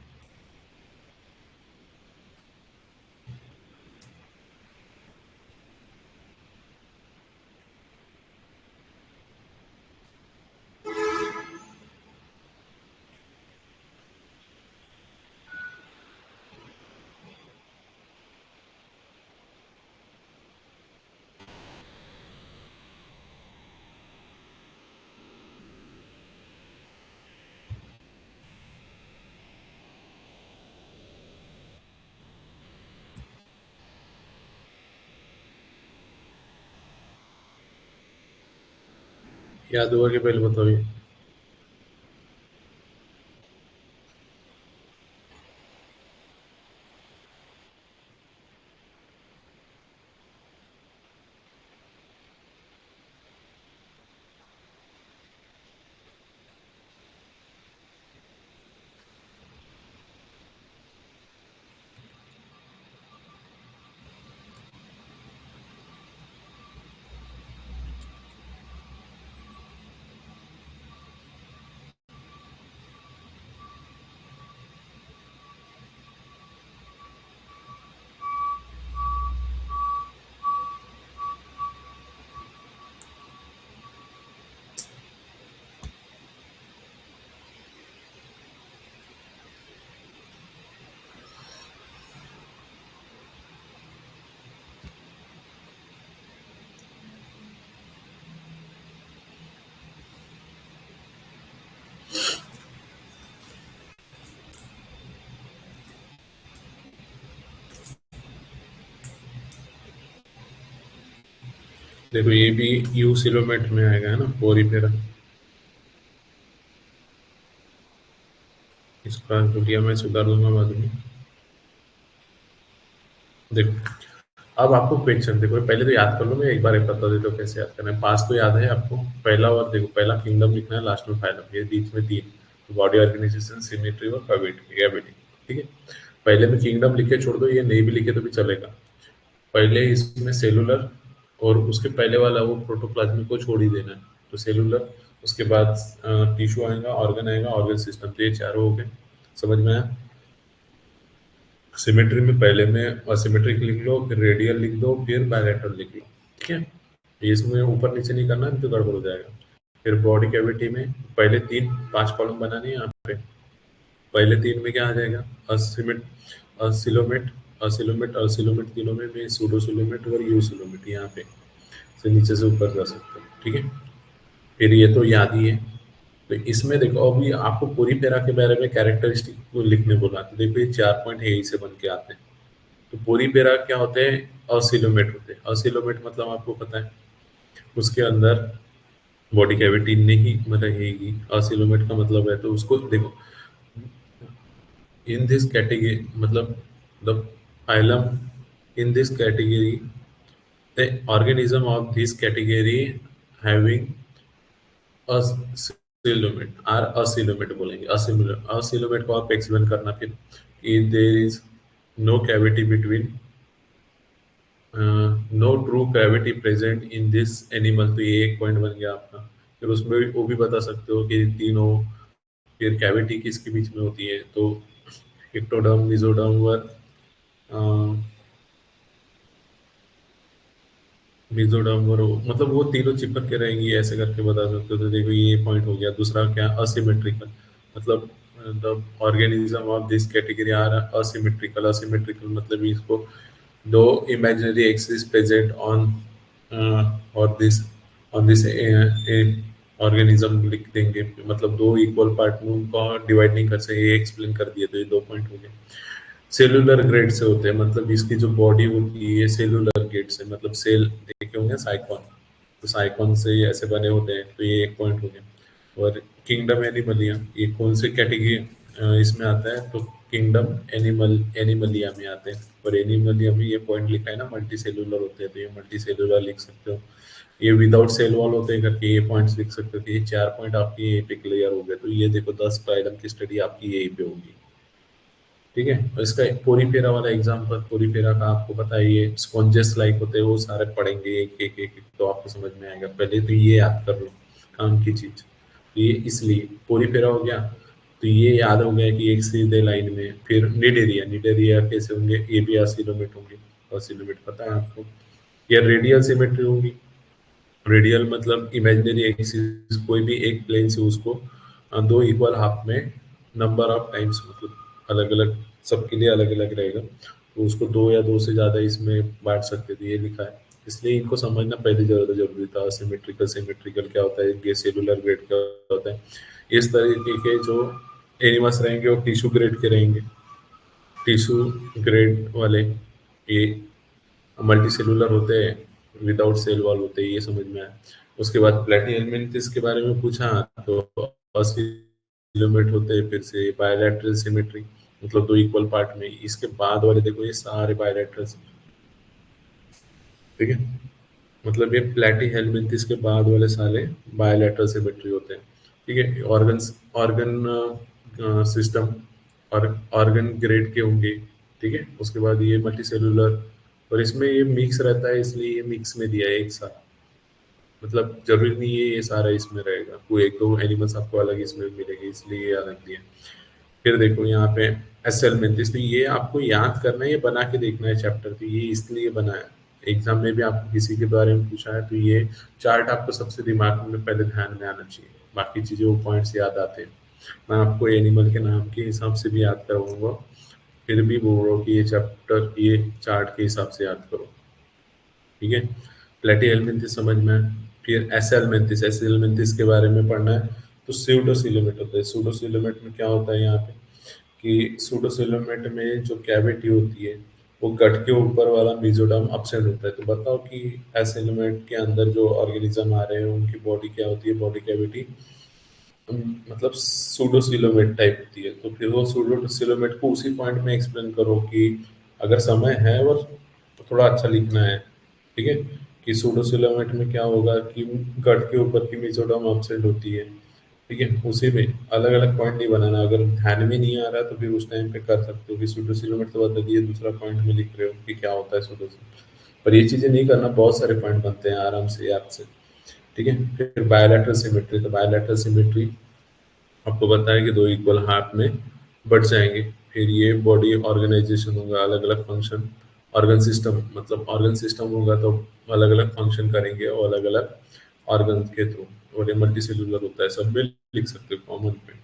याद हुआ कि पहले बताओ ये। देखो ये भी यू सिलोमेट में आएगा, है ना, पोरीफेरा। इसका दुनिया में सुधार दूंगा बाद में। देखो अब आपको क्वेश्चन, देखो पहले तो याद कर लो, मैं एक बार बता देता हूँ कैसे याद करना है। पास तो याद है आपको, पहला और देखो, पहला किंगडम लिखना है, लास्ट में फाइलम, ये बीच में तीन, बॉडी ऑर्गेनाइजेशन, सिमेट्री और कैविटी। ठीक है, पहले में किंगडम लिख के छोड़ दो, ये नहीं भी लिखे तो भी चलेगा। पहले इसमें सेलुलर, और उसके पहले वाला वो प्रोटोप्लाज्मिक को छोड़ ही देना है। तो सेलुलर, उसके बाद टिश्यू आएगा, ऑर्गन आएगा, ऑर्गन सिस्टम, तो ये चारों हो गए। समझ में आया? सिमेट्री में पहले में असिमेट्रिक लिख लो, फिर रेडियल लिख दो, फिर बायलैटरल लिख लो। ठीक है, ये इसमें ऊपर नीचे नहीं करना, नहीं तो गड़बड़ हो जाएगा। फिर बॉडी कैविटी में पहले तीन, पांच कॉलम बनानी है यहाँ पे। पहले तीन में क्या आ जाएगा? असिमेट, असिलोमेट, असिलोमेट, असिलोमेट तीनों में सूडोसिलोमेट और यूसिलोमेट, यहाँ पे से नीचे से ऊपर जा सकते हैं। ठीक है, फिर ये तो याद ही है। तो इसमें देखो अभी आपको पूरी पेरा के बारे में कैरेक्टरिस्टिक को लिखने बोला, तो देखो ये 4 पॉइंट यही से बन के आते हैं। तो पूरी पेरा क्या होते हैं? असिलोमेट होते हैं। असिलोमेट मतलब आपको पता है, उसके अंदर बॉडी कैविटी नहीं रहेगी। असिलोमेट का मतलब है, तो उसको देखो, इन दिस कैटेगरी मतलब the phylum in this category, the organism of this category having acoelomate are acoelomate बोलेंगे। असिलोमेट को आप एक्सप्लेन करना फिर, कि there is no cavity between, no true cavity present in this animal. तो ये एक पॉइंट बन गया आपका। फिर उसमें भी वो भी बता सकते हो कि तीनों, फिर कैविटी किसके बीच में होती है, तो इक्टोडर्म, मेसोडर्म व मेसोडर्म और मतलब वो तीनों चिपक के रहेंगी, ऐसे करके बता सकते हो। तो देखो ये पॉइंट हो गया। दूसरा क्या? असिमेट्रिकल, मतलब the organism of this category are asymmetrical. Asymmetrical मतलब इसको दो imaginary axis present on this organism लिख देंगे, मतलब दो इक्वल पार्ट में उनको डिवाइड नहीं कर सकते, ये एक्सप्लेन कर दिए। तो ये दो पॉइंट हो गए। सेलुलर ग्रेड से होते हैं, मतलब इसकी जो बॉडी होती है ये सेलुलर ग्रेड से, मतलब सेल देखे होंगे साइकॉन, तो साइकॉन से ये ऐसे बने होते हैं। तो ये एक पॉइंट हो गया। और किंगडम एनिमलिया, ये कौन से कैटेगरी इसमें आता है? तो किंगडम एनिमलिया में आते हैं। और एनिमलिया में ये पॉइंट लिखा है ना, मल्टी सेलुलर होते हैं, तो ये मल्टी सेलुलर लिख सकते हो। ये विदाउट सेल वॉल होते हैं करके ये पॉइंट्स लिख सकते हो। तो ये 4 पॉइंट आपकी यहीं पे क्लियर हो गए। तो ये देखो 10 फाइलम की स्टडी आपकी यहीं पे होगी। ठीक है, और इसका एक पोरीफेरा वाला एग्जाम्पल, पोरीफेरा का आपको पता है, ये स्पॉन्जेस लाइक होते हैं, वो सारे पढ़ेंगे एक एक एक एक, तो आपको समझ में आएगा। पहले तो ये याद कर लो काम की चीज। तो ये इसलिए पोरीफेरा हो गया। तो ये याद हो गया कि एक सीधे लाइन में। फिर निडेरिया, निडेरिया कैसे होंगे? ये भी असिलोमेट होंगे। असिलोमेट पता है आपको। ये रेडियल सिमेट्री होगी। रेडियल मतलब इमेजिनरी एक्सिस, कोई भी एक प्लेन से उसको दो इक्वल हाफ में नंबर ऑफ टाइम्स, मतलब अलग अलग, सबके लिए अलग अलग रहेगा, तो उसको दो या दो से ज्यादा इसमें बांट सकते थे, ये लिखा है। इसलिए इनको समझना पहले ज्यादा जरूरी था। सिमेट्रिकल, सिमेट्रिकल क्या होता है, सेलुलर ग्रेड क्या होता है। इस तरीके के जो एनिमल्स रहेंगे वो टिश्यू ग्रेड के रहेंगे। टिश्यू ग्रेड वाले ये मल्टी सेलुलर होते हैं, विदाउट सेल वॉल होते हैं, ये समझ में आया। उसके बाद प्लेटिहेल्मिन्थस के बारे में पूछा, तो ऑसिलोमेट होते हैं। फिर से बायलैटरल सिमेट्री, मतलब दो इक्वल पार्ट में। इसके बाद वाले देखो ये सारे बायलैटरल। ठीक है, मतलब ये प्लेटिहेल्मिन्थस के बाद वाले सारे बायलैटरल सिमेट्री होते हैं। ठीक है, ऑर्गन सिस्टम और ऑर्गन ग्रेड के होंगे। ठीक है, उसके बाद ये मल्टी सेलुलर, और इसमें ये मिक्स रहता है, इसलिए ये मिक्स में दिया है एक साथ। मतलब जरूरी नहीं है ये सारा इसमें रहेगा, कोई एक दो एनिमल्स आपको अलग इसमें मिलेंगे, इसलिए ये अलग दिया है। फिर देखो यहाँ पे एसेलमेंट, तो ये आपको याद करना है, ये बना के देखना है चैप्टर, तो ये इसलिए बनाया। एग्जाम में भी आपको किसी के बारे में पूछा है, तो ये चार्ट आपको सबसे दिमाग में पहले ध्यान में आना चाहिए। बाकी चीजें वो पॉइंट्स याद आते हैं। मैं आपको एनिमल के नाम के हिसाब से भी याद करवाऊंगा, फिर भी बोल रहा हूँ कि ये चैप्टर ये चार्ट के हिसाब से याद करो। ठीक है, प्लेटिहेल्मिन्थस समझ में आया। फिर एसेलमेंथिस, एसेलमेंथिस के बारे में पढ़ना है। तो सूडोसिलोमेट होता है। सूडोसिलोमेट में क्या होता है यहाँ पे, कि सूडोसिलोमेट में जो कैविटी होती है वो गट के ऊपर वाला मेसोडर्म अपसेंट होता है। तो बताओ कि ऐसे एलिमेंट के अंदर जो ऑर्गेनिज्म आ रहे हैं उनकी बॉडी क्या होती है, बॉडी कैविटी मतलब सूडोसिलोमेट टाइप होती है। तो फिर वो सूडोसिलोमेट को उसी पॉइंट में एक्सप्लेन करो कि अगर समय है और थोड़ा अच्छा लिखना है, ठीक है, कि सूडोसिलोमेट में क्या होगा कि गट के ऊपर की मेसोडर्म अपसेंट होती है, ठीक है। उसी में अलग अलग पॉइंट नहीं बनाना, अगर ध्यान में नहीं आ रहा तो फिर उस टाइम पे कर सकते हो कि सूडोसिलोमेट तो बता दिए, दूसरा पॉइंट में लिख रहे हो कि क्या होता है सूडोसिलोमेट। पर ये चीजें नहीं करना, बहुत सारे पॉइंट बनते हैं आराम से याद से, ठीक है। फिर बायोलैटरल सिमेट्री, तो बायोलैटरल सिमेट्री आपको बताया कि दो इक्वल हाफ में बढ़ जाएंगे। फिर ये बॉडी ऑर्गेनाइजेशन होगा, अलग अलग फंक्शन, ऑर्गन सिस्टम मतलब ऑर्गन सिस्टम होगा तो अलग अलग फंक्शन करेंगे और अलग अलग ऑर्गन के थ्रू, और ये मल्टी सेलुलर होता है, सब में लिख सकते हो कॉमन पॉइंट।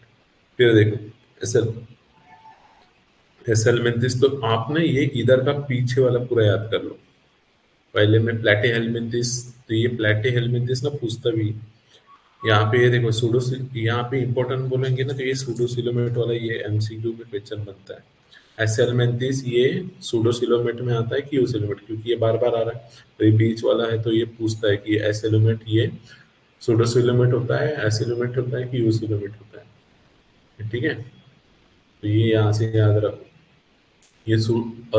फिर देखो एसल एसेलमेंथिस, तो आपने ये इधर का पीछे वाला पूरा याद कर लो। पहले में प्लेटे हेलमिंथिस, तो ये प्लेटे हेलमिंथिस ना पूछता भी है। यहाँ पे ये देखो सूडो, यहाँ पे इंपॉर्टेंट बोलेंगे ना तो ये सूडोसिलोमेट वाला ये एमसीक्यू में क्वेश्चन बनता है। एसेलमेंथिस ये सूडोसिलोमेट में आता है कि यूसिलोमेट, क्योंकि ये बार बार आ रहा है। तो ये बीच वाला है तो ये पूछता है कि एसेलोमेट ये सूडोसिलोमेट होता है, एसिलोमेट होता है कि यूसिलोमेट होता है, ठीक है। तो ये यहाँ से याद रखो, ये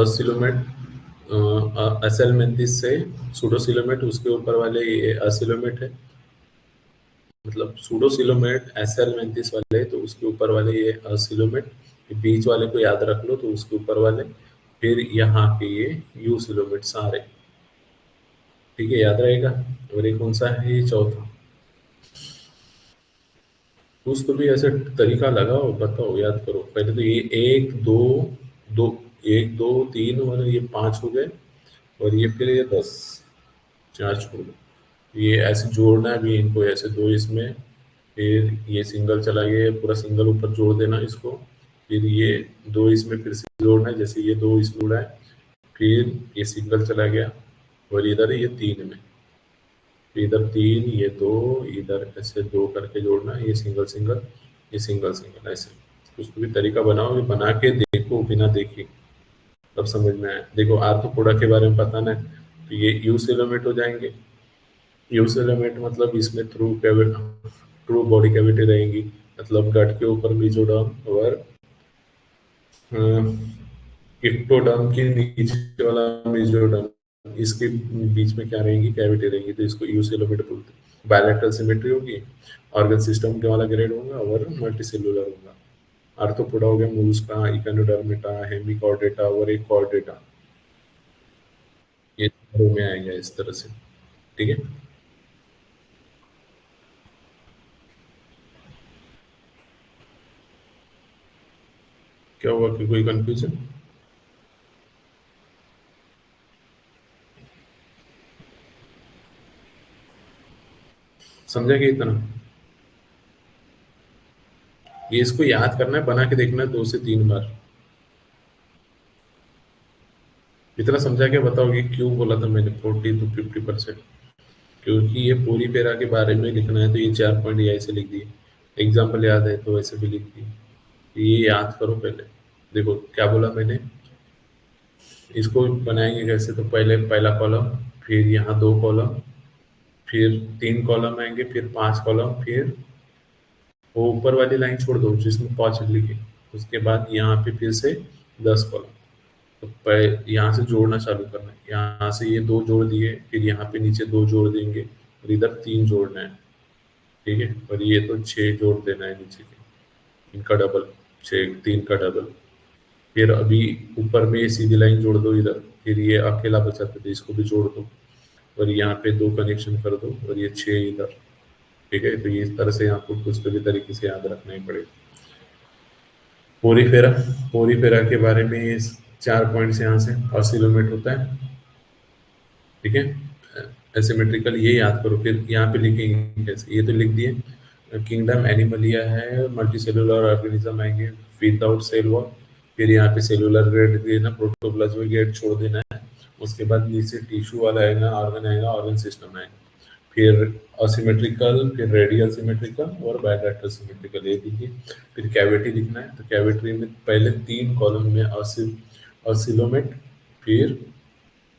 असिलोमेट, एसेलमेंथिस से सूडोसिलोमेट, उसके ऊपर वाले ये असिलोमेट है, मतलब सूडोसिलोमेट एसेलमेंथिस वाले, तो उसके ऊपर वाले ये असिलोमेट, बीच वाले को याद रख लो तो उसके ऊपर वाले, फिर यहाँ के ये यूसिलोमेट सारे, ठीक है, याद रहेगा। और ये कौन सा है, ये चौथा। कुछ तो भी ऐसे तरीका लगाओ, बताओ, याद करो। पहले तो ये एक दो, दो, एक दो तीन और ये पांच हो गए, और ये फिर ये 10, चार छोड़ दो। ये ऐसे जोड़ना है भी इनको, ऐसे दो इसमें, फिर ये सिंगल चला गया, पूरा सिंगल ऊपर जोड़ देना इसको, फिर ये दो इसमें फिर से जोड़ना है, जैसे ये दो इसमें जुड़ा है, फिर ये सिंगल चला गया, और इधर ये तीन में, फिर इधर तीन, ये दो, इधर ऐसे दो करके जोड़ना, ये सिंगल सिंगल, ये सिंगल सिंगल, ऐसे कुछ भी तरीका बनाओ, ये बना के देखो बिना देखे, तब समझ में आए। देखो आर्थ्रोपोडा के बारे में पता ना, तो ये यूसेलोमेट हो जाएंगे। यूसेलोमेट मतलब इसमें थ्रू बॉडी कैविटी रहेंगी, मतलब गट के ऊपर मेसोडर्म और इक्टोडर्म के नीचे वाला मेसोडर्म, इसके बीच में क्या रहेंगी, कैविटी रहेंगी, तो इसको यूसेलोमेट बोलते हैं। बायलैटरल सिमेट्री होगी, ऑर्गन सिस्टम के वाला ग्रेड होगा और मल्टीसेलुलर होगा। आर्थ्रोपोडा हो गया मोलस्का, इकोनोडर्मेटा, हेमिकॉर्डेटा और एक कॉर्डेटा, ये चारों में आएगा इस तरह से, ठीक है। क्या हुआ कि कोई कंफ्यूजन, समझा कि इतना, ये इसको याद करना है, बना के देखना है 2 से 3 बार। इतना समझा के बताओ कि क्यों बोला था मैंने 40 to 50%, क्योंकि ये पूरी पेरा के बारे में लिखना है तो ये 4 पॉइंट ये ऐसे लिख दिए, एग्जाम्पल याद है तो वैसे भी लिख दिए। ये याद करो पहले। देखो क्या बोला मैंने, इसको बनाएंगे कैसे, तो पहले पहला कॉलम, फिर यहाँ 2 कॉलम, फिर 3 कॉलम आएंगे, फिर 5 कॉलम, फिर वो ऊपर वाली लाइन छोड़ दो जिसमें 5 लिखे, उसके बाद यहाँ पे फिर से 10 कॉलम। तो यहाँ से जोड़ना चालू करना है, यहाँ से ये दो जोड़ दिए, फिर यहाँ पे नीचे दो जोड़ देंगे, और इधर 3 जोड़ना है, ठीक है। और ये तो 6 जोड़ देना है नीचे के, इनका डबल, 6 3 का डबल। फिर अभी ऊपर में ये सीधी लाइन जोड़ दो इधर, फिर ये अकेला बचा था तो इसको भी जोड़ दो, और यहाँ पे 2 कनेक्शन कर दो, और ये 6 इधर, ठीक है। तो ये इस तरह से आपको कुछ तो भी तरीके से याद रखना ही पड़ेगा। पोरीफेरा, पोरीफेरा के बारे में ये 4 पॉइंट्स यहाँ से ऑसिलोमेट होता है, ठीक है। एसिमेट्रिकल ये याद करो, फिर यहाँ पे लिखेंगे कैसे, ये तो लिख दिए। किंगडम एनिमलिया है, मल्टी सेलुलर ऑर्गेनिज्म आएंगे विदाउट सेल वॉल, फिर यहाँ पे सेलुलर ग्रेड देना, प्रोटोप्लाज्मिक ग्रेड छोड़ देना है, उसके बाद नीचे टिश्यू वाला आएगा, ऑर्गन आएगा, ऑर्गन सिस्टम आएगा, फिर असिमेट्रिकल, फिर रेडियल सिमेट्रिकल और बायलैटरल सिमेट्रिकल, ये देखिए। फिर कैविटी लिखना है, तो कैविटी में पहले 3 कॉलम में ऑसिलोमेट, फिर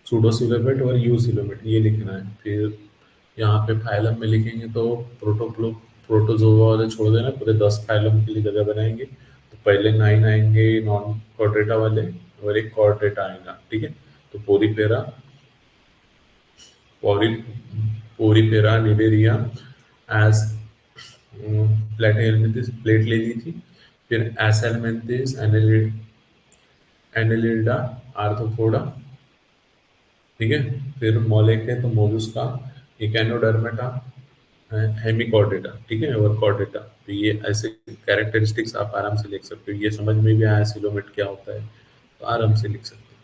सूडोसिलोमेट और यूसिलोमेट ये लिखना है। फिर यहाँ पे फाइलम में लिखेंगे तो प्रोटोजोआ वाले छोड़ देना, पूरे 10 फाइलम के लिए जगह बनाएंगे। तो पहले 9 आएंगे नॉन कॉर्डेटा वाले और एक कॉर्डेटा आएगा, ठीक है। तो पोरी पोरीफेरा निवेरिया एज प्लेटेलमिंथिस प्लेट ले ली थी। फिर एसएलमेंथिस एनेलिडा आर्थ्रोपोडा, ठीक है। फिर मोलेक है तो मोलुस्का, इकेनोडर्मेटा, हेमिकॉर्डेटा, ठीक है, और कॉर्डेटा। तो ये ऐसे कैरेक्टरिस्टिक्स आप आराम से लिख सकते हो। ये समझ में भी आया सिलोमेट क्या होता है, तो आराम से लिख सकते हो,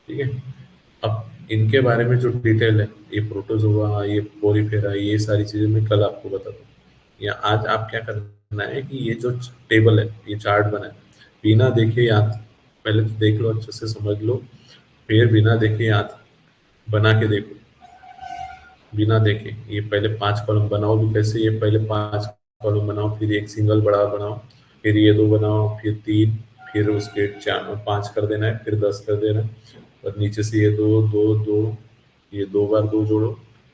ठीक है। अब इनके बारे में जो डिटेल है, ये प्रोटोजोआ, ये पोरीफेरा, ये सारी चीजें मैं कल आपको बता दूँ। या आज आप क्या करना है कि ये जो टेबल है, ये चार्ट बना है, बिना देखे याद, पहले तो देख लो, अच्छे से समझ लो, फिर बिना देखे याद बना के देखो। बिना देखे ये पहले 5 कॉलम बनाओ भी कैसे, ये पहले 5 कॉलम बनाओ, फिर एक सिंगल बड़ा बनाओ, फिर ये 2 बनाओ, फिर 3, फिर उसके 5 कर देना है, फिर 10 कर देना है, और नीचे से ये 2 2 2, ये 2 बार 2 जोड़ो,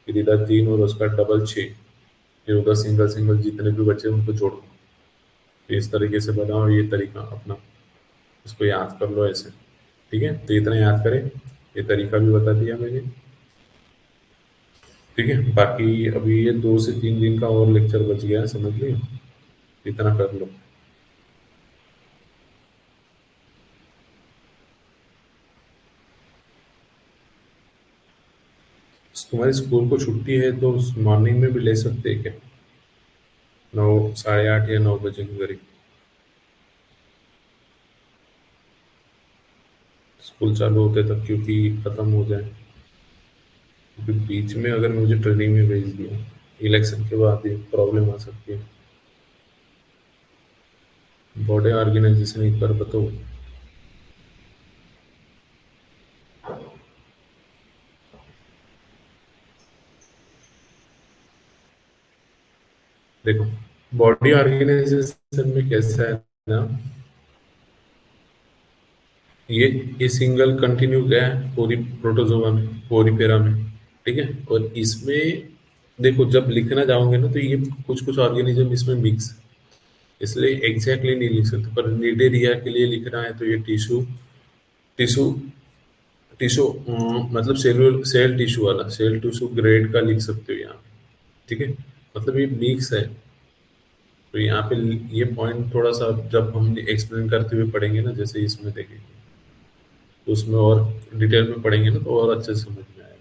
फिर इधर 3 और उसका डबल 6, फिर उधर सिंगल सिंगल जितने भी बचे उनको जोड़ो। तो इस तरीके से बनाओ, ये तरीका अपना, इसको याद कर लो ऐसे, ठीक है। तो इतना याद करें, ये तरीका भी बता दिया मैंने, ठीक है। बाकी अभी ये 2 से 3 दिन का और लेक्चर बच गया है, समझ लियो, इतना कर लो। तुम्हारे स्कूल को छुट्टी है तो मॉर्निंग में भी ले सकते हैं क्या? 8:30 या 9 बजे के करीब स्कूल चालू होते तक, क्योंकि खत्म हो जाए। क्योंकि बीच में अगर मुझे ट्रेनिंग में भेज दिया, इलेक्शन के बाद ये प्रॉब्लम आ सकती है। बॉडी ऑर्गेनाइजेशन एक बार बताओ। देखो, बॉडी ऑर्गेनाइजेशन में कैसा है ना, ये सिंगल कंटिन्यू गया है पूरी प्रोटोजोआ में, पोरीफेरा में, ठीक है। और इसमें देखो, जब लिखना जाओगे ना, तो ये कुछ कुछ ऑर्गेनिज्म इसमें मिक्स, इसलिए एग्जैक्टली नहीं लिख सकते। पर निडेरिया के लिए लिखना है तो ये टिश्यू टिश्यू टिश्यू मतलब सेल टिश्यू वाला, सेल टिश्यू ग्रेड का लिख सकते हो यहाँ, ठीक है। मतलब ये मिक्स है। तो यहाँ पे ये पॉइंट थोड़ा सा जब हम एक्सप्लेन करते हुए पढ़ेंगे ना, जैसे इसमें देखेंगे, तो उसमें और डिटेल में पढ़ेंगे ना, तो और अच्छे से समझ में आएगा।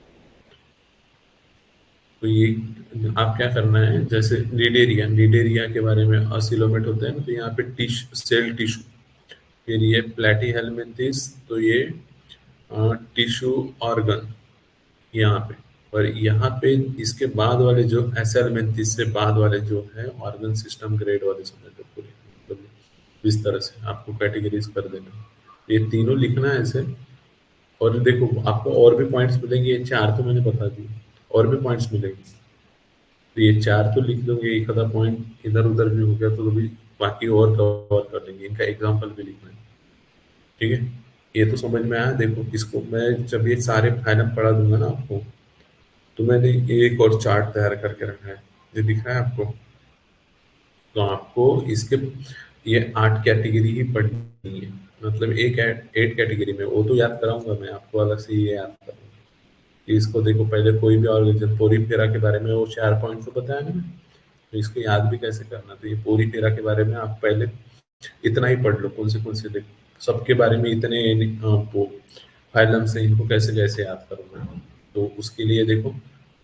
तो ये आप क्या करना है, जैसे निडेरिया के बारे में असिलोमेट होता है ना, तो यहाँ पे सेल टिश्यू, फिर ये प्लेटी हेलमिंथिस, तो ये टिश्यू ऑर्गन यहाँ पे। और यहाँ पे इसके बाद वाले जो एसेलमेंथिस से बाद वाले जो है ऑर्गन सिस्टम ग्रेड वाले समझ लो पूरे, मतलब इस तरह से आपको कैटेगरीज कर देना। ये तीनों लिखना है ऐसे। और देखो, आपको और भी पॉइंट्स मिलेंगे, ये 4 तो मैंने बता दिए, और भी पॉइंट्स मिलेंगे। तो ये 4 तो लिख लोगे, एक आधा पॉइंट इधर उधर भी हो गया तो भी बाकी और कवर कर लेंगे, इनका एग्जाम्पल भी लिखना है, ठीक है। ये तो समझ में आया। देखो, इसको मैं जब ये सारे फाइनल पढ़ा दूंगा ना आपको, तो मैंने एक और चार्ट तैयार करके रखा है, ये दिख रहा है आपको। तो आपको इसके ये 8 कैटेगरी ही पढ़नी है, मतलब एक 8 कैटेगरी में, वो तो याद कराऊंगा मैं आपको, अलग से ये याद करूंगा कि इसको देखो, पहले कोई भी ऑर्गेनिज्म, पोरीफेरा के बारे में वो 4 पॉइंट तो बताया ना, तो इसको याद भी कैसे करना। तो ये पोरीफेरा के बारे में आप पहले इतना ही पढ़ लो, कौन से देखो सबके बारे में इतने वो फाइलम से, इनको कैसे कैसे याद करूंगा। तो उसके लिए देखो,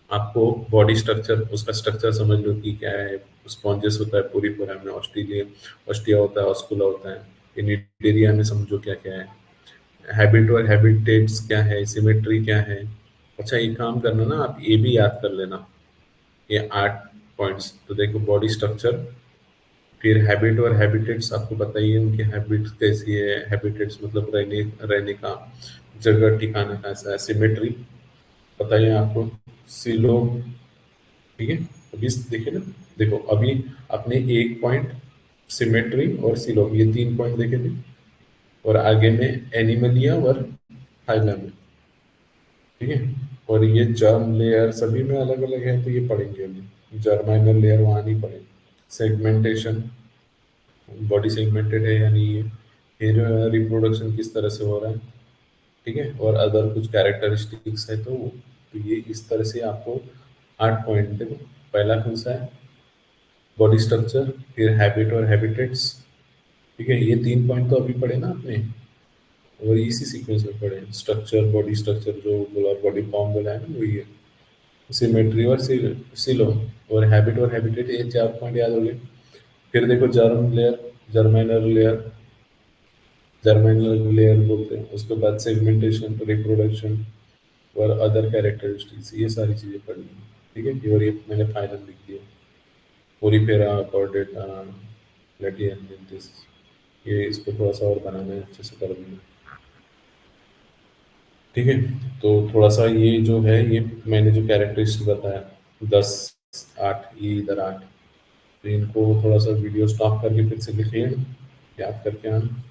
आपको बॉडी स्ट्रक्चर, उसका स्ट्रक्चर समझ लो कि क्या है। स्पॉन्जेस होता है पूरी पूरा में, ऑस्टिया होता है, ऑस्कुला होता है। इन एरिया में समझो क्या क्या है, हैबिट और हैबिटेट्स क्या है, सिमेट्री क्या है। अच्छा, ये काम करना ना, आप ये भी याद कर लेना, ये 8 पॉइंट्स। तो देखो, बॉडी स्ट्रक्चर, फिर हैबिट और हैबिटेट्स आपको बताइए, उनकी हैबिट कैसी है, हैबिटेट्स मतलब रहने रहने का जगह, ठिकाना कैसा है। सिमेट्री बताइए आपको, सिलो, ठीक है। अभी देखिए ना, देखो अभी आपने एक पॉइंट सिमेट्री और सिलोम, ये 3 पॉइंट देखे थे। और आगे में एनिमलिया और फाइलम है, ठीक है। और ये जर्म लेयर सभी में अलग अलग है, तो ये पढ़ेंगे अभी। जर्माइनल लेयर वहाँ नहीं पढ़ेंगे। सेगमेंटेशन, बॉडी सेगमेंटेड है या नहीं है, फिर रिप्रोडक्शन किस तरह से हो रहा है, ठीक है, और अदर कुछ कैरेक्टरिस्टिक्स है, तो ये इस तरह से आपको 8 पॉइंट देखो। पहला कौन सा है? बॉडी स्ट्रक्चर, फिर हैबिट और हैबिटेट्स, ठीक है, ये 3 पॉइंट तो अभी पढ़े ना आपने, और इसी सीक्वेंस में पढ़े। स्ट्रक्चर, बॉडी स्ट्रक्चर जो बोला, बॉडी फॉर्म बोला है ना, वही है। सिमेट्री और सिलो, और हैबिट और हैबिटेट, ये 4 पॉइंट याद हो गए। फिर देखो germ layer, germinal layer, germinal layer बोलते हैं। उसके बाद सेगमेंटेशन, रिप्रोडक्शन और अदर कैरेक्टरिस्टिक्स, ये सारी चीज़ें पढ़नी है, ठीक है। और ये मैंने फाइनल लिख दिया। ओरीफेरा, कॉर्डेटा, लेटियंथिस, ये इसको थोड़ा सा और बनाना है, अच्छे से कर दूंगा, ठीक है। तो थोड़ा सा ये जो है, ये मैंने जो कैरेक्टरिस्टिक बताया, 10, 8, ये इधर 8, तो इनको थोड़ा सा वीडियो स्टॉप करके फिर से लिख लेना, याद करके आना।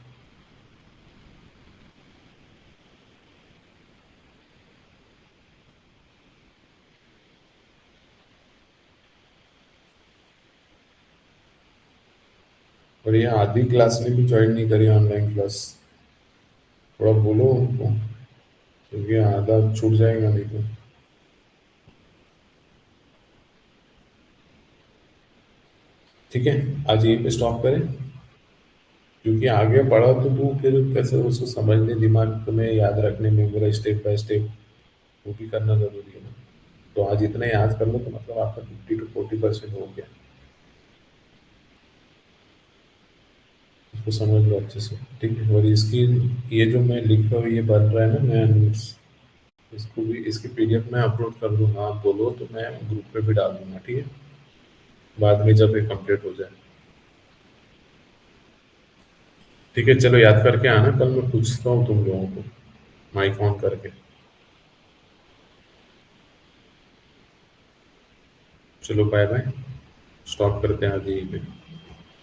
और ये आधी क्लास ने भी ज्वाइन नहीं करी ऑनलाइन क्लास, थोड़ा बोलो उनको, क्योंकि आधा छूट जाएगा नहीं तो। ठीक है, आज यहीं पे स्टॉप करें, क्योंकि आगे पढ़ा तो तू फिर कैसे उसको समझने, दिमाग में याद रखने में पूरा स्टेप बाय स्टेप, वो भी करना जरूरी है ना। तो आज इतना याद कर लो तो मतलब आपका 50 to 40% हो गया। इसको समझ लो अच्छे से, ठीक है। और इसकी, ये जो मैं लिख रहा हूँ, ये बन रहा है ना नया नोट्स, इसको भी, इसकी पीडीएफ मैं अपलोड कर दूंगा, आप बोलो तो मैं ग्रुप पे भी डाल दूंगा, ठीक है, बाद में जब ये कंप्लीट हो जाए। ठीक है, चलो याद करके आना, कल मैं पूछता हूँ तुम लोगों को माइक ऑन करके। चलो बाय बाय, स्टॉप करते हैं आज यहीं पे।